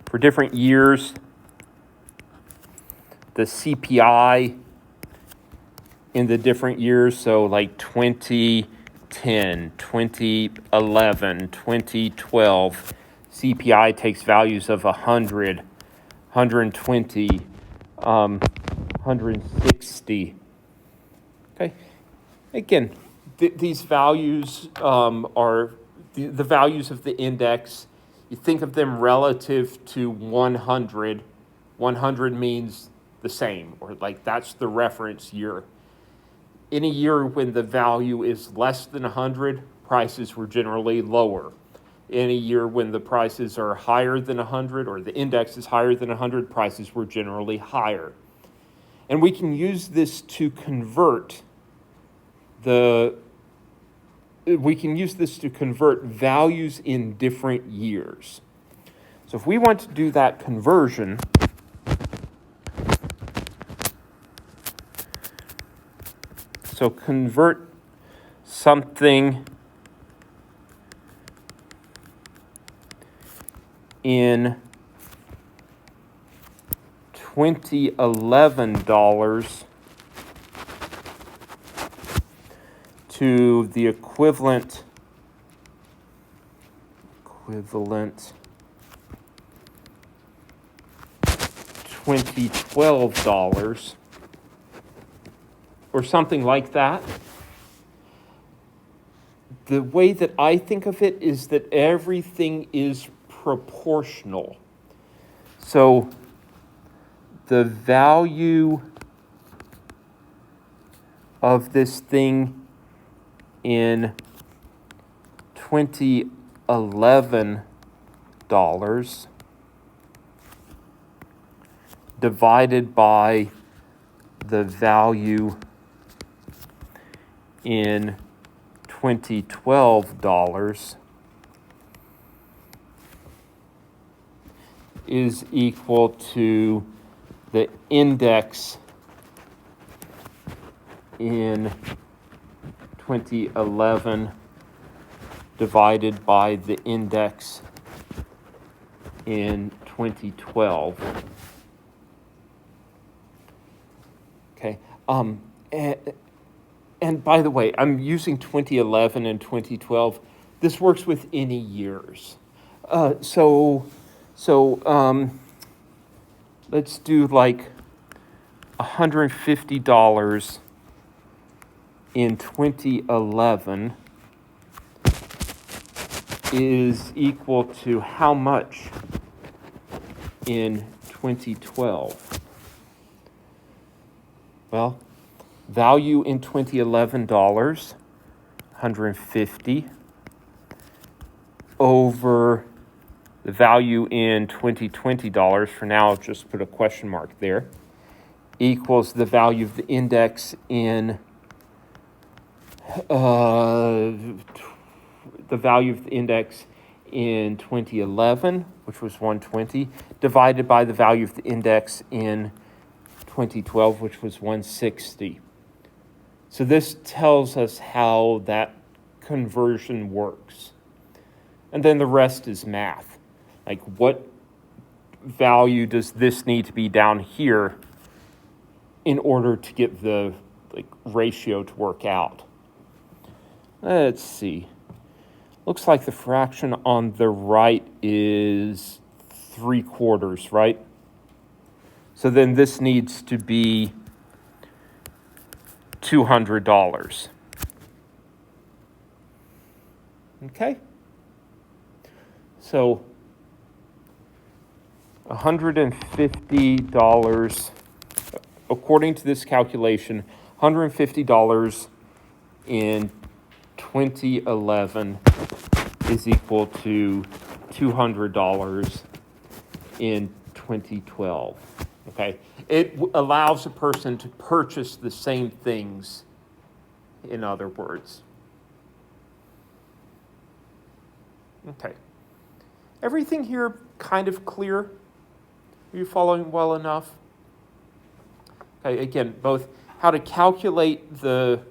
for different years, the CPI in the different years. So like 2010, 2011, 2012, CPI takes values of 100, 120, 160. Okay. Again, these values are the values of the index. You think of them relative to 100. 100 means the same, or like that's the reference year. In a year when the value is less than 100, prices were generally lower. In a year when the prices are higher than 100, or the index is higher than 100, prices were generally higher. And we can use this to convert values in different years. So if we want to do that conversion, so convert something in 2011 dollars to the equivalent 2012 dollars, or something like that. The way that I think of it is that everything is proportional. So the value of this thing in 2011 dollars divided by the value in 2012 dollars is equal to the index in 2011 divided by the index in 2012. Okay. And by the way, I'm using 2011 and 2012. This works with any years. So let's do like $150 in 2011 is equal to how much in 2012? Well, value in 2011 dollars, 150, over the value in 2020 dollars, for now I'll just put a question mark there, equals the value of the index in the value of the index in 2011, which was 120, divided by the value of the index in 2012, which was 160. So this tells us how that conversion works. And then the rest is math. Like, what value does this need to be down here in order to get the ratio to work out? Let's see. Looks like the fraction on the right is 3/4, right? So then this needs to be $200. Okay? So $150, according to this calculation, $150 in 2011 is equal to $200 in 2012. Okay, it allows a person to purchase the same things, in other words. Okay, everything here kind of clear? Are you following well enough? Okay, again, both how to calculate the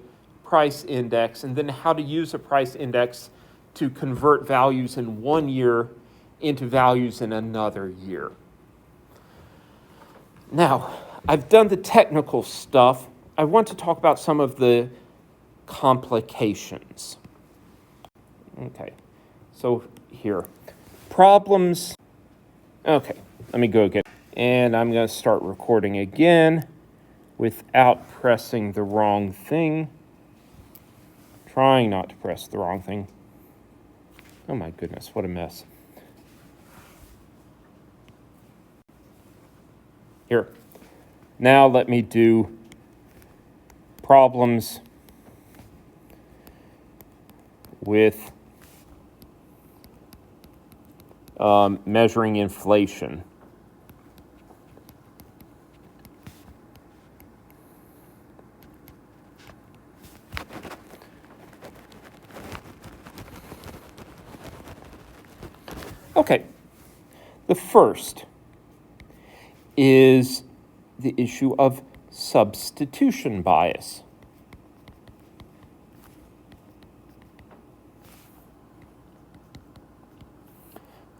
price index and then how to use a price index to convert values in one year into values in another year. Now, I've done the technical stuff. I want to talk about some of the complications. Okay, so here, problems. Okay, let me go again. And I'm going to start recording again without pressing the wrong thing. Trying not to press the wrong thing. Oh my goodness, what a mess. Here, now let me do problems with measuring inflation. Okay, the first is the issue of substitution bias.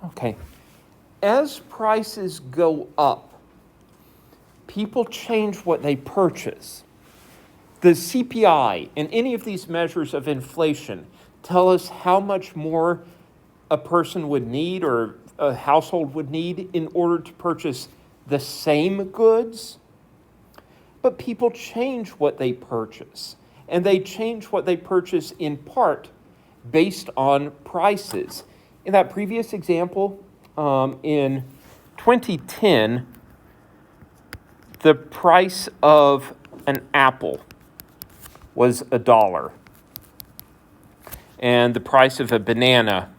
Okay, as prices go up, people change what they purchase. The CPI and any of these measures of inflation tell us how much more a person would need or a household would need in order to purchase the same goods. But people change what they purchase, and they change what they purchase in part based on prices. In that previous example, in 2010, the price of an apple was $1, and the price of a banana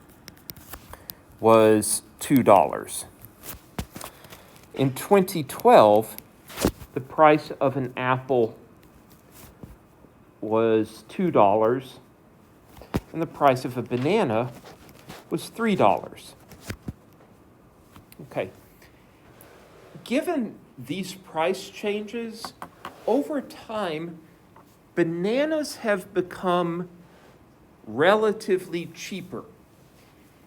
was $2. In 2012, the price of an apple was $2, and the price of a banana was $3. Okay. Given these price changes, over time, bananas have become relatively cheaper.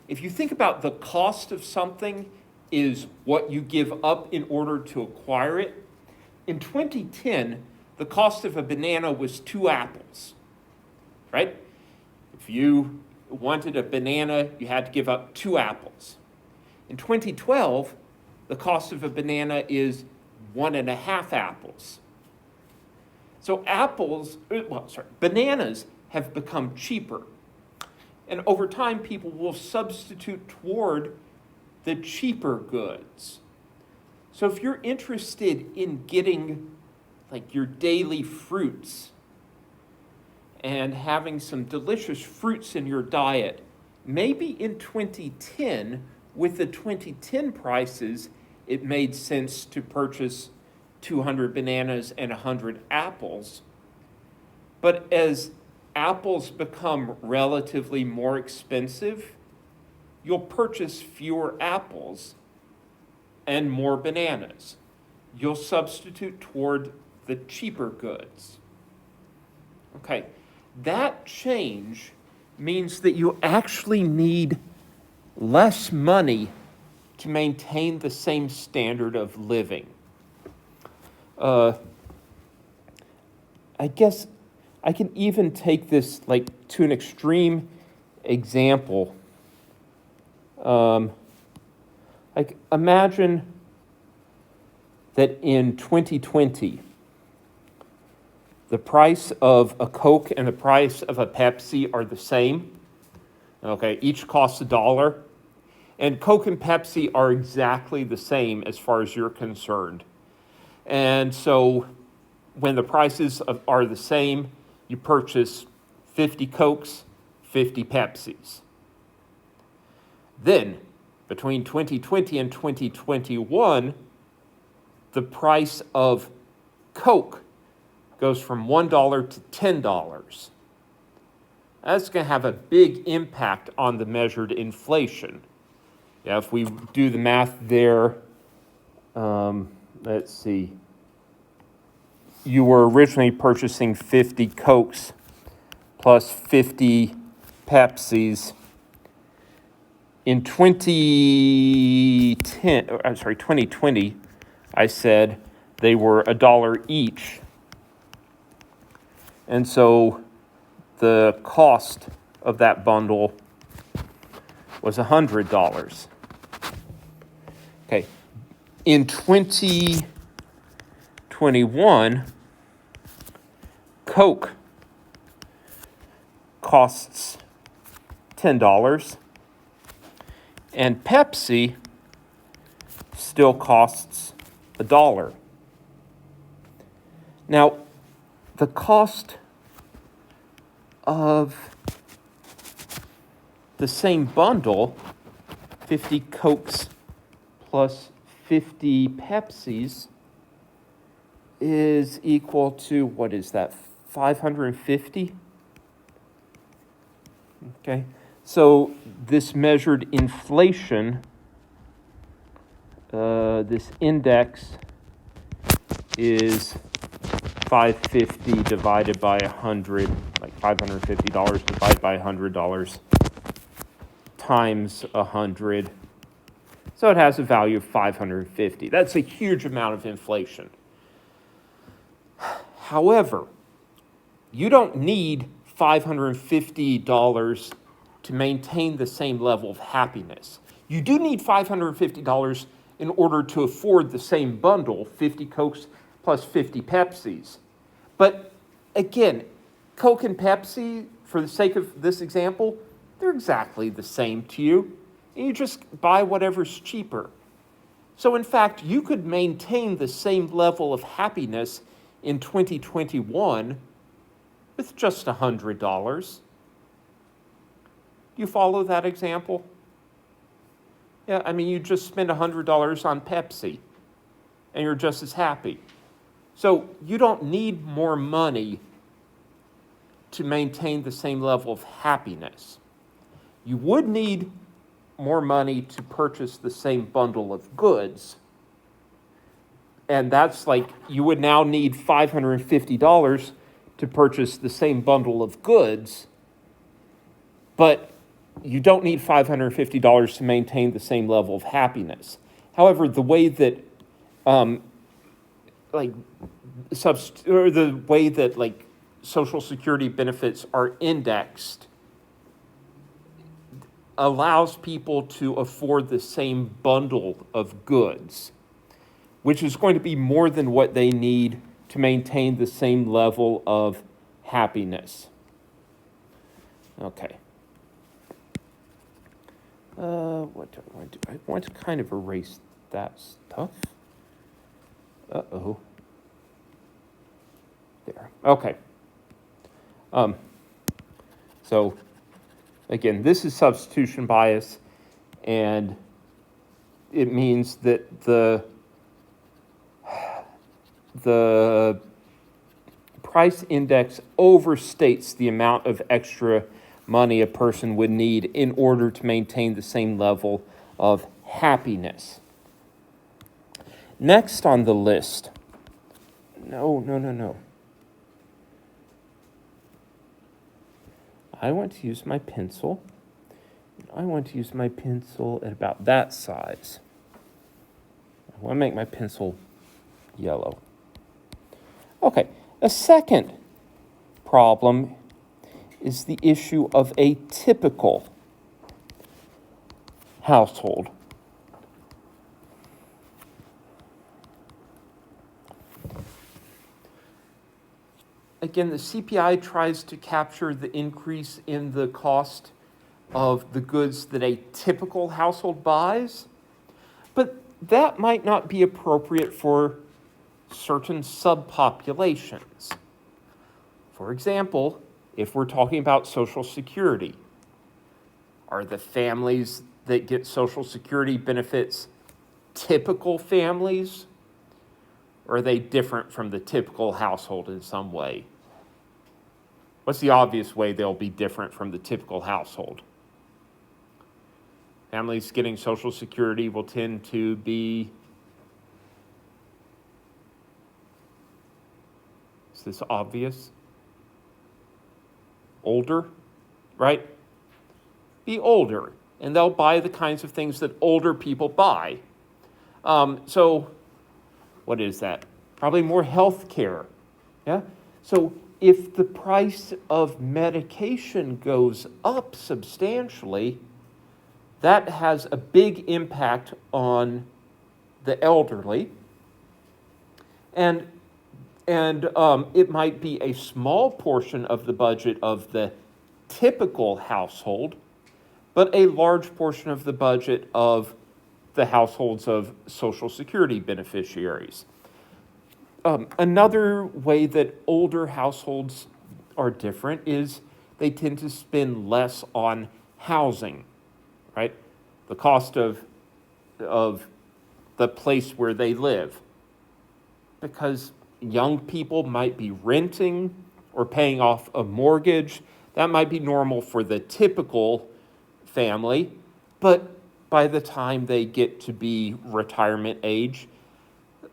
If you think about the cost of something is what you give up in order to acquire it, in 2010, the cost of a banana was 2 apples, right? If you wanted a banana, you had to give up 2 apples. In 2012, the cost of a banana is 1.5 apples. So bananas have become cheaper. And over time, people will substitute toward the cheaper goods. So if you're interested in getting like your daily fruits and having some delicious fruits in your diet, maybe in 2010, with the 2010 prices, it made sense to purchase 200 bananas and 100 apples. But as apples become relatively more expensive, you'll purchase fewer apples and more bananas. You'll substitute toward the cheaper goods. Okay, that change means that you actually need less money to maintain the same standard of living. I guess I can even take this like to an extreme example. Like imagine that in 2020, the price of a Coke and the price of a Pepsi are the same. Okay, each costs $1. And Coke and Pepsi are exactly the same as far as you're concerned. And so when the prices are the same, you purchase 50 Cokes, 50 Pepsis. Then, between 2020 and 2021, the price of Coke goes from $1 to $10. That's going to have a big impact on the measured inflation. Yeah, if we do the math there, let's see. You were originally purchasing 50 Cokes plus 50 Pepsis. In 2020, I said they were $1 each. And so the cost of that bundle was $100. Okay. In 2021, Coke costs $10, and Pepsi still costs $1. Now, the cost of the same bundle, 50 Cokes plus 50 Pepsis, is equal to, what is that, 550? Okay, so this measured inflation, this index is 550 divided by 100, like $550 divided by $100 times 100. So it has a value of 550. That's a huge amount of inflation. However, you don't need $550 to maintain the same level of happiness. You do need $550 in order to afford the same bundle, 50 Cokes plus 50 Pepsis. But again, Coke and Pepsi, for the sake of this example, they're exactly the same to you. and you just buy whatever's cheaper. So in fact, you could maintain the same level of happiness in 2021 with just $100. You follow that example? Yeah, I mean, you just spend $100 on Pepsi, and you're just as happy. So you don't need more money to maintain the same level of happiness. You would need more money to purchase the same bundle of goods. And that's like, you would now need $550 to purchase the same bundle of goods, but you don't need $550 to maintain the same level of happiness. However, the way that Social Security benefits are indexed allows people to afford the same bundle of goods, which is going to be more than what they need to maintain the same level of happiness. Okay. What do I want to do? I want to kind of erase that stuff. Uh-oh. There. Okay. So, again, this is substitution bias, and it means that the price index overstates the amount of extra money a person would need in order to maintain the same level of happiness. Next on the list. No. I want to use my pencil. I want to use my pencil at about that size. I want to make my pencil yellow. Okay, a second problem is the issue of a typical household. Again, the CPI tries to capture the increase in the cost of the goods that a typical household buys, but that might not be appropriate for certain subpopulations. For example, if we're talking about Social Security, are the families that get Social Security benefits typical families, or are they different from the typical household in some way? What's the obvious way they'll be different from the typical household? Families getting Social Security will tend to be, is this obvious? Older, right? Be older, and they'll buy the kinds of things that older people buy. So what is that? Probably more health care, yeah? So if the price of medication goes up substantially, that has a big impact on the elderly. And it might be a small portion of the budget of the typical household, but a large portion of the budget of the households of Social Security beneficiaries. Another way that older households are different is they tend to spend less on housing, right? The cost of the place where they live. Because young people might be renting or paying off a mortgage. That might be normal for the typical family, but by the time they get to be retirement age,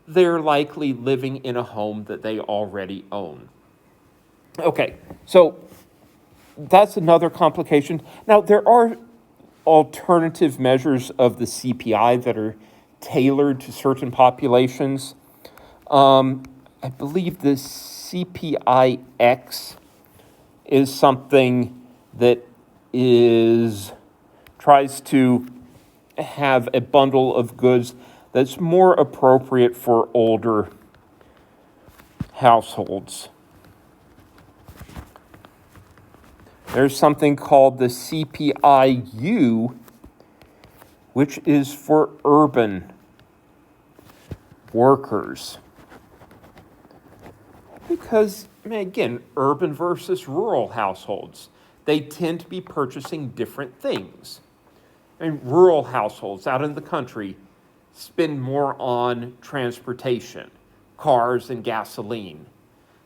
they're likely living in a home that they already own. Okay, so that's another complication. Now, there are alternative measures of the CPI that are tailored to certain populations. I believe the CPIX is something that tries to have a bundle of goods that's more appropriate for older households. There's something called the CPIU, which is for urban workers. Because, I mean, again, urban versus rural households, they tend to be purchasing different things. I mean, rural households out in the country spend more on transportation, cars and gasoline.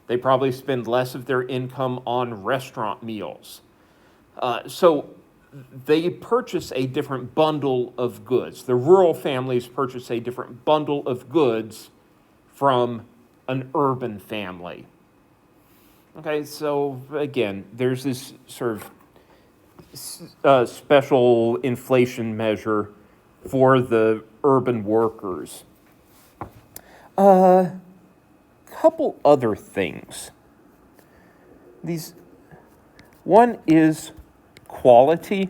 They probably spend less of their income on restaurant meals. So they purchase a different bundle of goods. The rural families purchase a different bundle of goods from an urban family. Okay, so again, there's this sort of special inflation measure for the urban workers. Couple other things. One is quality,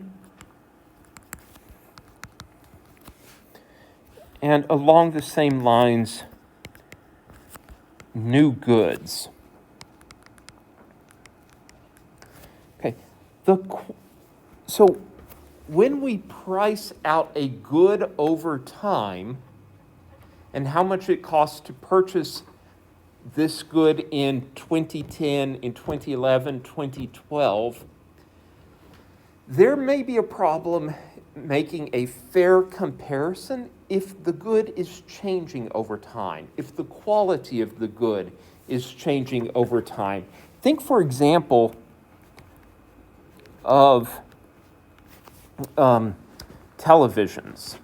and along the same lines, new goods. Okay, so when we price out a good over time and how much it costs to purchase this good in 2010, in 2011, 2012, there may be a problem making a fair comparison if the good is changing over time, if the quality of the good is changing over time. Think, for example, of televisions.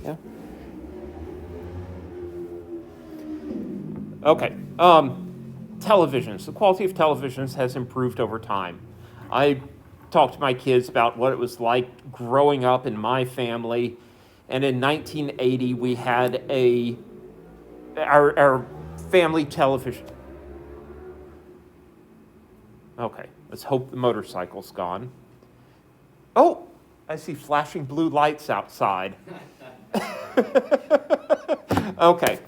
Yeah. Okay. Televisions. The quality of televisions has improved over time. I talked to my kids about what it was like growing up in my family, and in 1980 we had our family television. Okay, let's hope the motorcycle's gone. Oh, I see flashing blue lights outside. Okay.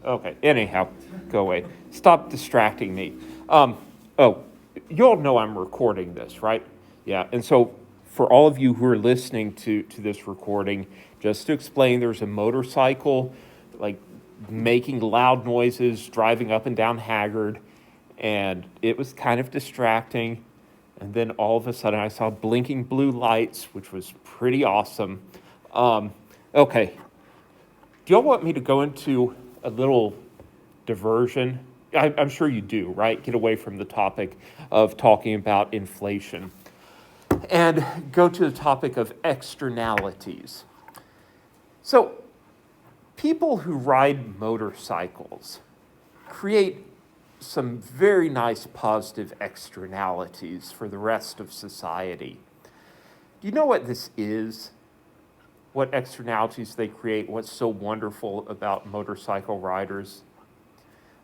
Okay, anyhow, go away. Stop distracting me. You all know I'm recording this, right? Yeah, and so for all of you who are listening to this recording, just to explain, there's a motorcycle, like, making loud noises, driving up and down Haggard, and it was kind of distracting. And then all of a sudden I saw blinking blue lights, which was pretty awesome. Okay, do y'all want me to go into a little diversion? I'm sure you do, right? Get away from the topic of talking about inflation and go to the topic of externalities. So, people who ride motorcycles create some very nice positive externalities for the rest of society. Do you know what this is? What externalities they create, what's so wonderful about motorcycle riders?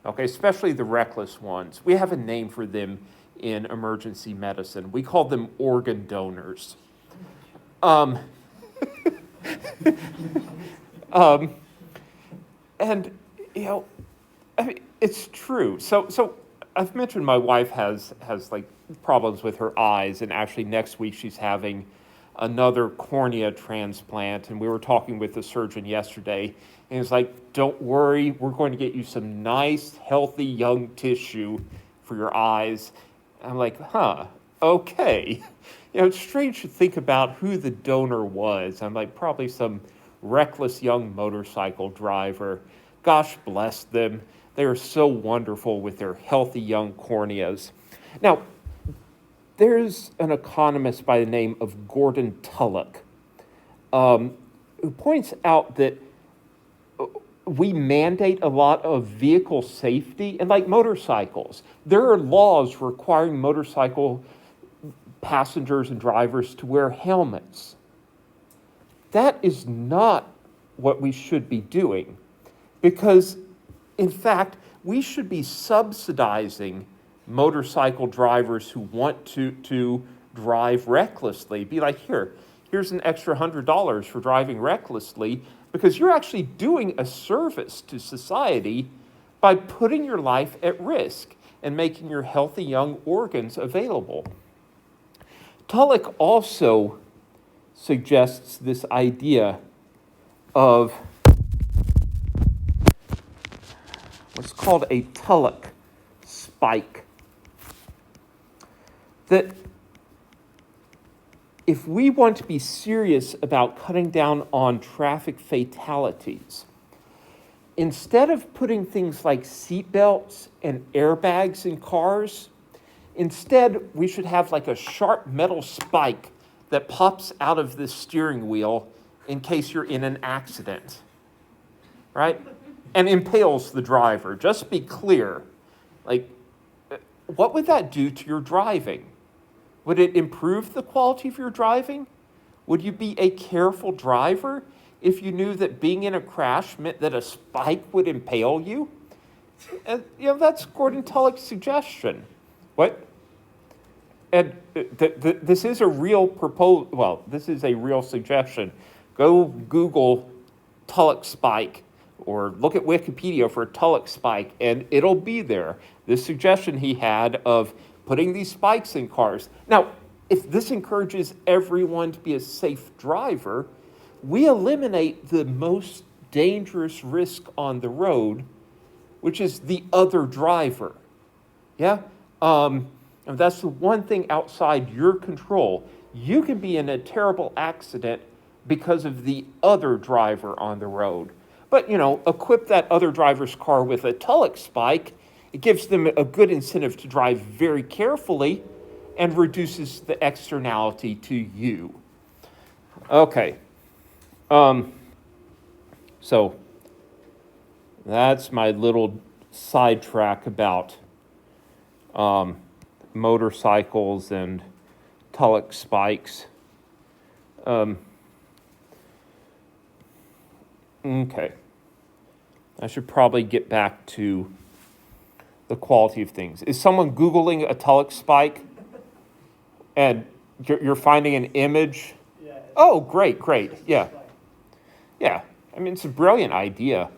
Okay, especially the reckless ones. We have a name for them in emergency medicine. We call them organ donors. And you know, I mean, it's true. So I've mentioned my wife has like problems with her eyes, and actually next week she's having another cornea transplant, and we were talking with the surgeon yesterday, and he's like, don't worry, we're going to get you some nice, healthy, young tissue for your eyes. And I'm like, okay. You know, it's strange to think about who the donor was. I'm like, probably some reckless young motorcycle driver. Gosh bless them. They are so wonderful with their healthy young corneas. Now, there's an economist by the name of Gordon Tullock who points out that we mandate a lot of vehicle safety, and like motorcycles, there are laws requiring motorcycle passengers and drivers to wear helmets. That is not what we should be doing, because, in fact, we should be subsidizing motorcycle drivers who want to drive recklessly. Be like, here's an extra $100 for driving recklessly. because you're actually doing a service to society by putting your life at risk and making your healthy young organs available. Tullock also suggests this idea of what's called a Tullock spike. That if we want to be serious about cutting down on traffic fatalities, instead of putting things like seatbelts and airbags in cars, instead we should have like a sharp metal spike that pops out of the steering wheel in case you're in an accident, right? And impales the driver. Just be clear, like, what would that do to your driving? Would it improve the quality of your driving? Would you be a careful driver if you knew that being in a crash meant that a spike would impale you? And, that's Gordon Tullock's suggestion. What? And this is a real proposal. Well, this is a real suggestion. Go Google Tullock spike or look at Wikipedia for Tullock spike, and it'll be there. This suggestion he had of putting these spikes in cars. Now, if this encourages everyone to be a safe driver, we eliminate the most dangerous risk on the road, which is the other driver. Yeah? And that's the one thing outside your control. You can be in a terrible accident because of the other driver on the road. But, equip that other driver's car with a Tullock spike. It gives them a good incentive to drive very carefully and reduces the externality to you. Okay. So that's my little sidetrack about motorcycles and Tullock spikes. Okay. I should probably get back to the quality of things. Is someone Googling a Tullock spike and you're finding an image? Yeah. Oh, great. Yeah. Yeah. I mean, it's a brilliant idea.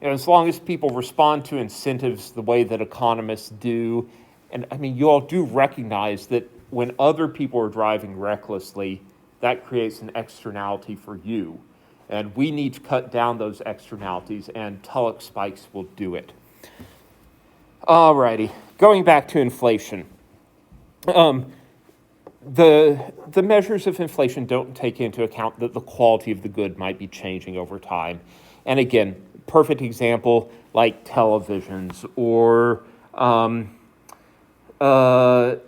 As long as people respond to incentives the way that economists do, and I mean, you all do recognize that when other people are driving recklessly, that creates an externality for you. And we need to cut down those externalities, and Tullock spikes will do it. Alrighty, going back to inflation. The measures of inflation don't take into account that the quality of the good might be changing over time. And again, perfect example like televisions or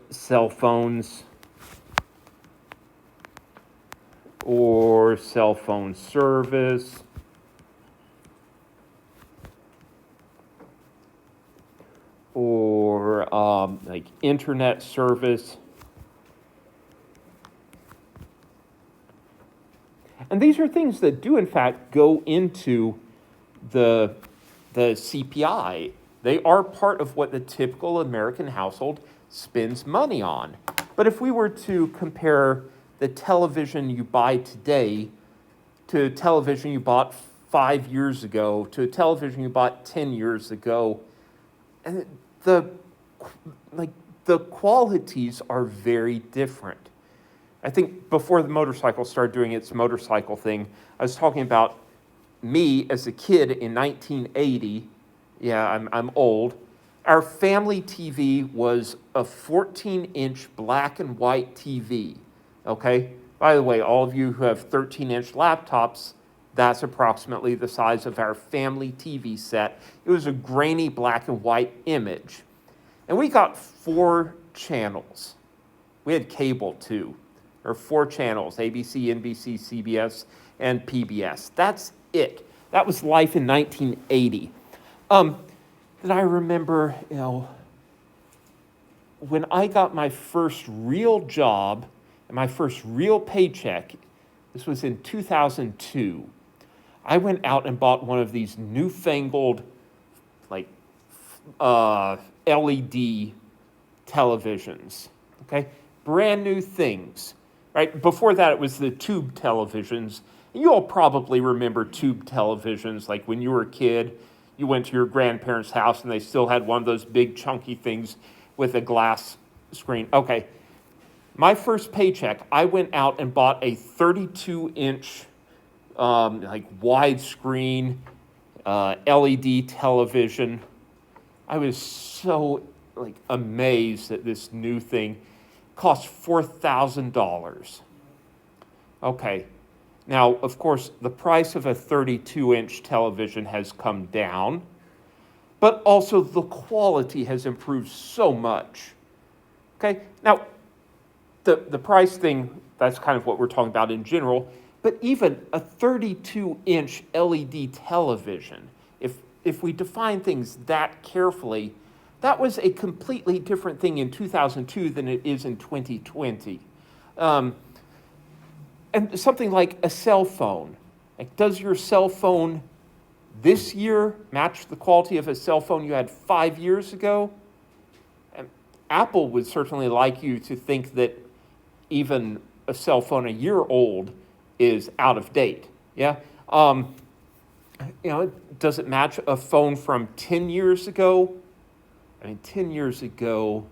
cell phones or cell phone service. Or like internet service. And these are things that do, in fact, go into the CPI. They are part of what the typical American household spends money on. But if we were to compare the television you buy today to a television you bought 5 years ago, to a television you bought 10 years ago, and the qualities are very different. I think before the motorcycle started doing its motorcycle thing, I was talking about me as a kid in 1980. Yeah, I'm old. Our family TV was a 14-inch black and white TV, okay? By the way, all of you who have 13-inch laptops, that's approximately the size of our family TV set. It was a grainy black and white image. And we got 4 channels. We had cable too. There were 4 channels, ABC, NBC, CBS, and PBS. That's it. That was life in 1980. Then I remember, when I got my first real job and my first real paycheck, this was in 2002, I went out and bought one of these newfangled, LED televisions, okay? Brand new things, right? Before that, it was the tube televisions You all probably remember tube televisions, like when you were a kid, you went to your grandparents' house and they still had one of those big chunky things with a glass screen. Okay, my first paycheck, I went out and bought a 32-inch, like widescreen LED television. I was so like amazed at this new thing. Cost $4,000. Okay. Now, of course, the price of a 32-inch television has come down, but also the quality has improved so much. Okay. Now, the price thing, that's kind of what we're talking about in general, but even a 32-inch LED television, if we define things that carefully, that was a completely different thing in 2002 than it is in 2020. And something like a cell phone. Like, does your cell phone this year match the quality of a cell phone you had 5 years ago? And Apple would certainly like you to think that even a cell phone a year old is out of date. Yeah. Does it match a phone from 10 years ago? I mean, 10 years ago,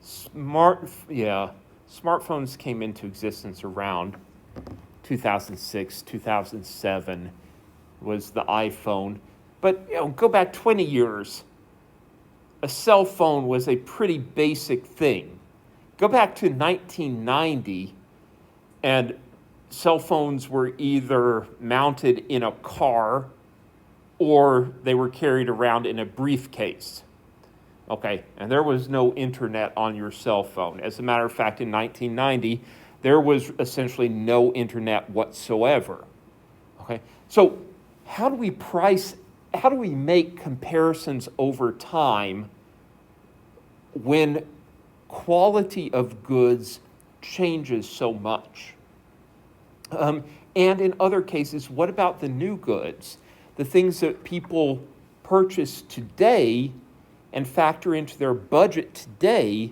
smartphones came into existence around 2006, 2007 was the iPhone. But, go back 20 years, a cell phone was a pretty basic thing. Go back to 1990, and cell phones were either mounted in a car or they were carried around in a briefcase. Okay, and there was no internet on your cell phone. As a matter of fact, in 1990, there was essentially no internet whatsoever. Okay, so how do we make comparisons over time when quality of goods changes so much? And in other cases, what about the new goods? The things that people purchase today and factor into their budget today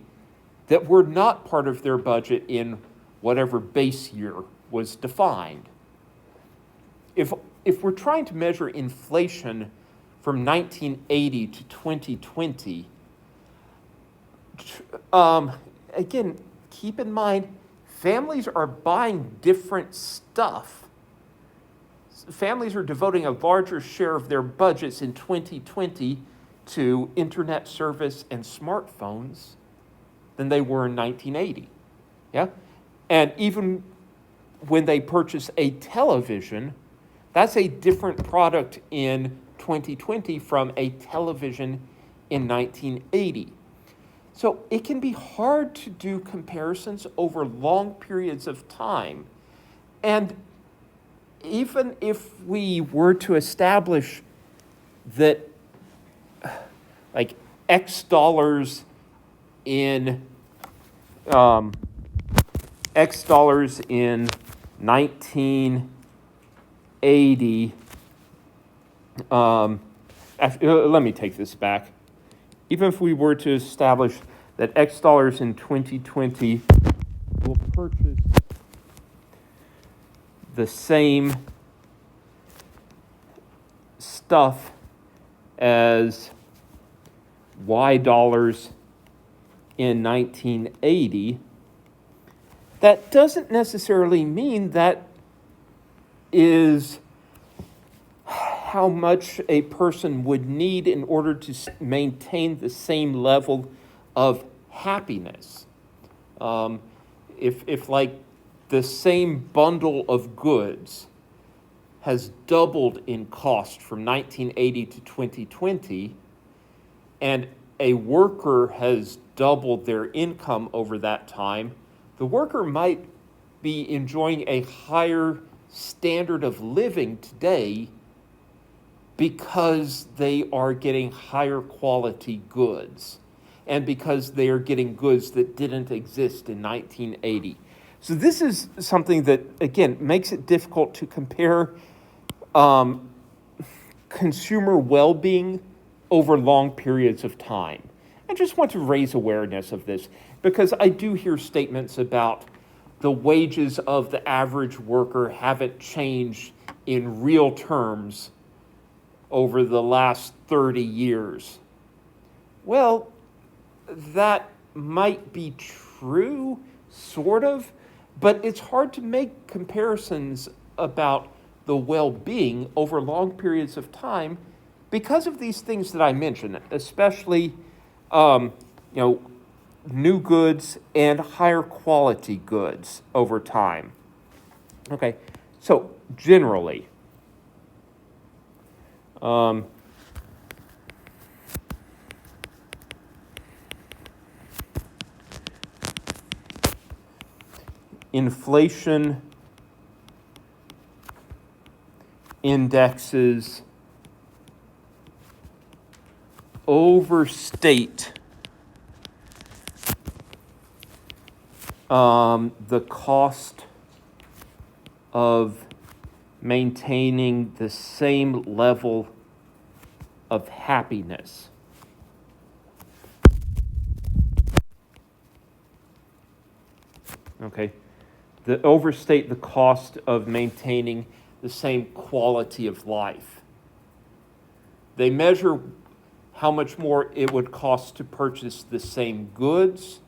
that were not part of their budget in whatever base year was defined. If we're trying to measure inflation from 1980 to 2020, again, keep in mind, families are buying different stuff. Families are devoting a larger share of their budgets in 2020 to internet service and smartphones than they were in 1980. Yeah? And even when they purchase a television, that's a different product in 2020 from a television in 1980. So it can be hard to do comparisons over long periods of time. And even if we were to establish that like X dollars in 1980, let me take this back. Even if we were to establish that X dollars in 2020 will purchase the same stuff as Y dollars in 1980, that doesn't necessarily mean that is how much a person would need in order to maintain the same level of happiness. If like the same bundle of goods has doubled in cost from 1980 to 2020, and a worker has doubled their income over that time, the worker might be enjoying a higher standard of living today because they are getting higher quality goods and because they are getting goods that didn't exist in 1980. So this is something that, again, makes it difficult to compare consumer well-being over long periods of time. I just want to raise awareness of this because I do hear statements about, the wages of the average worker haven't changed in real terms over the last 30 years. Well, that might be true, sort of, but it's hard to make comparisons about the well-being over long periods of time because of these things that I mentioned, especially new goods and higher quality goods over time. Okay, so generally, inflation indexes overstate the cost of maintaining the same level of happiness. Okay, the overstate the cost of maintaining the same quality of life. They measure how much more it would cost to purchase the same goods,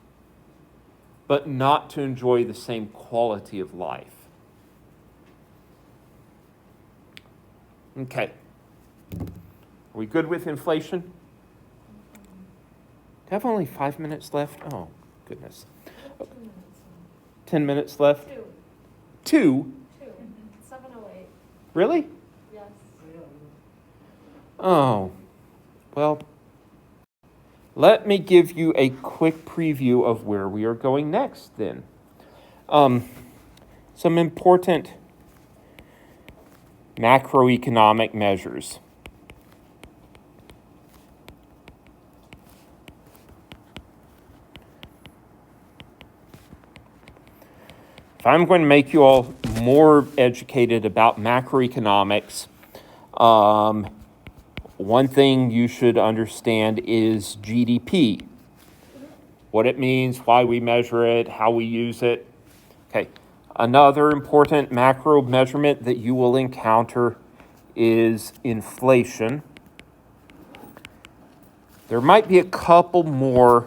but not to enjoy the same quality of life. Okay. Are we good with inflation? Do I have only 5 minutes left? Oh, goodness. 10 minutes left? Two? 7:08. Really? Yes. Oh, well, let me give you a quick preview of where we are going next then. Some important macroeconomic measures. If I'm going to make you all more educated about macroeconomics, one thing you should understand is GDP. What it means, why we measure it, how we use it. Okay. Another important macro measurement that you will encounter is inflation. There might be a couple more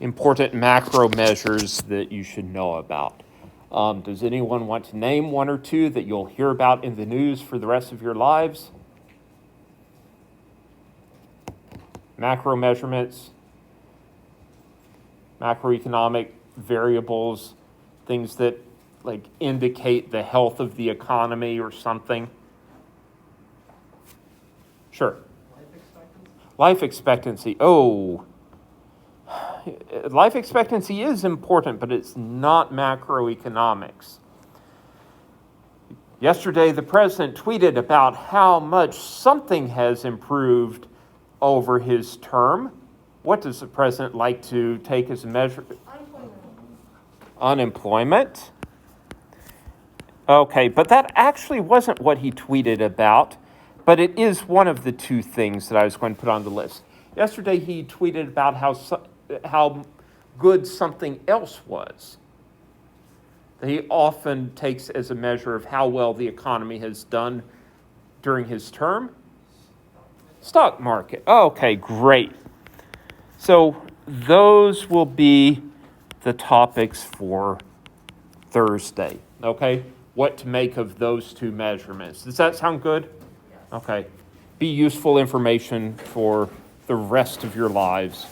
important macro measures that you should know about. Does anyone want to name one or two that you'll hear about in the news for the rest of your lives? Macro measurements, macroeconomic variables, things that like indicate the health of the economy or something. Sure. Life expectancy. Oh, life expectancy is important, but it's not macroeconomics. Yesterday, the president tweeted about how much something has improved over his term. What does the president like to take as a measure? Unemployment. Okay, but that actually wasn't what he tweeted about, but it is one of the two things that I was going to put on the list. Yesterday, he tweeted about how good something else was that he often takes as a measure of how well the economy has done during his term. Stock market. Okay, great. So those will be the topics for Thursday, okay? What to make of those two measurements. Does that sound good? Yes. Okay. Be useful information for the rest of your lives.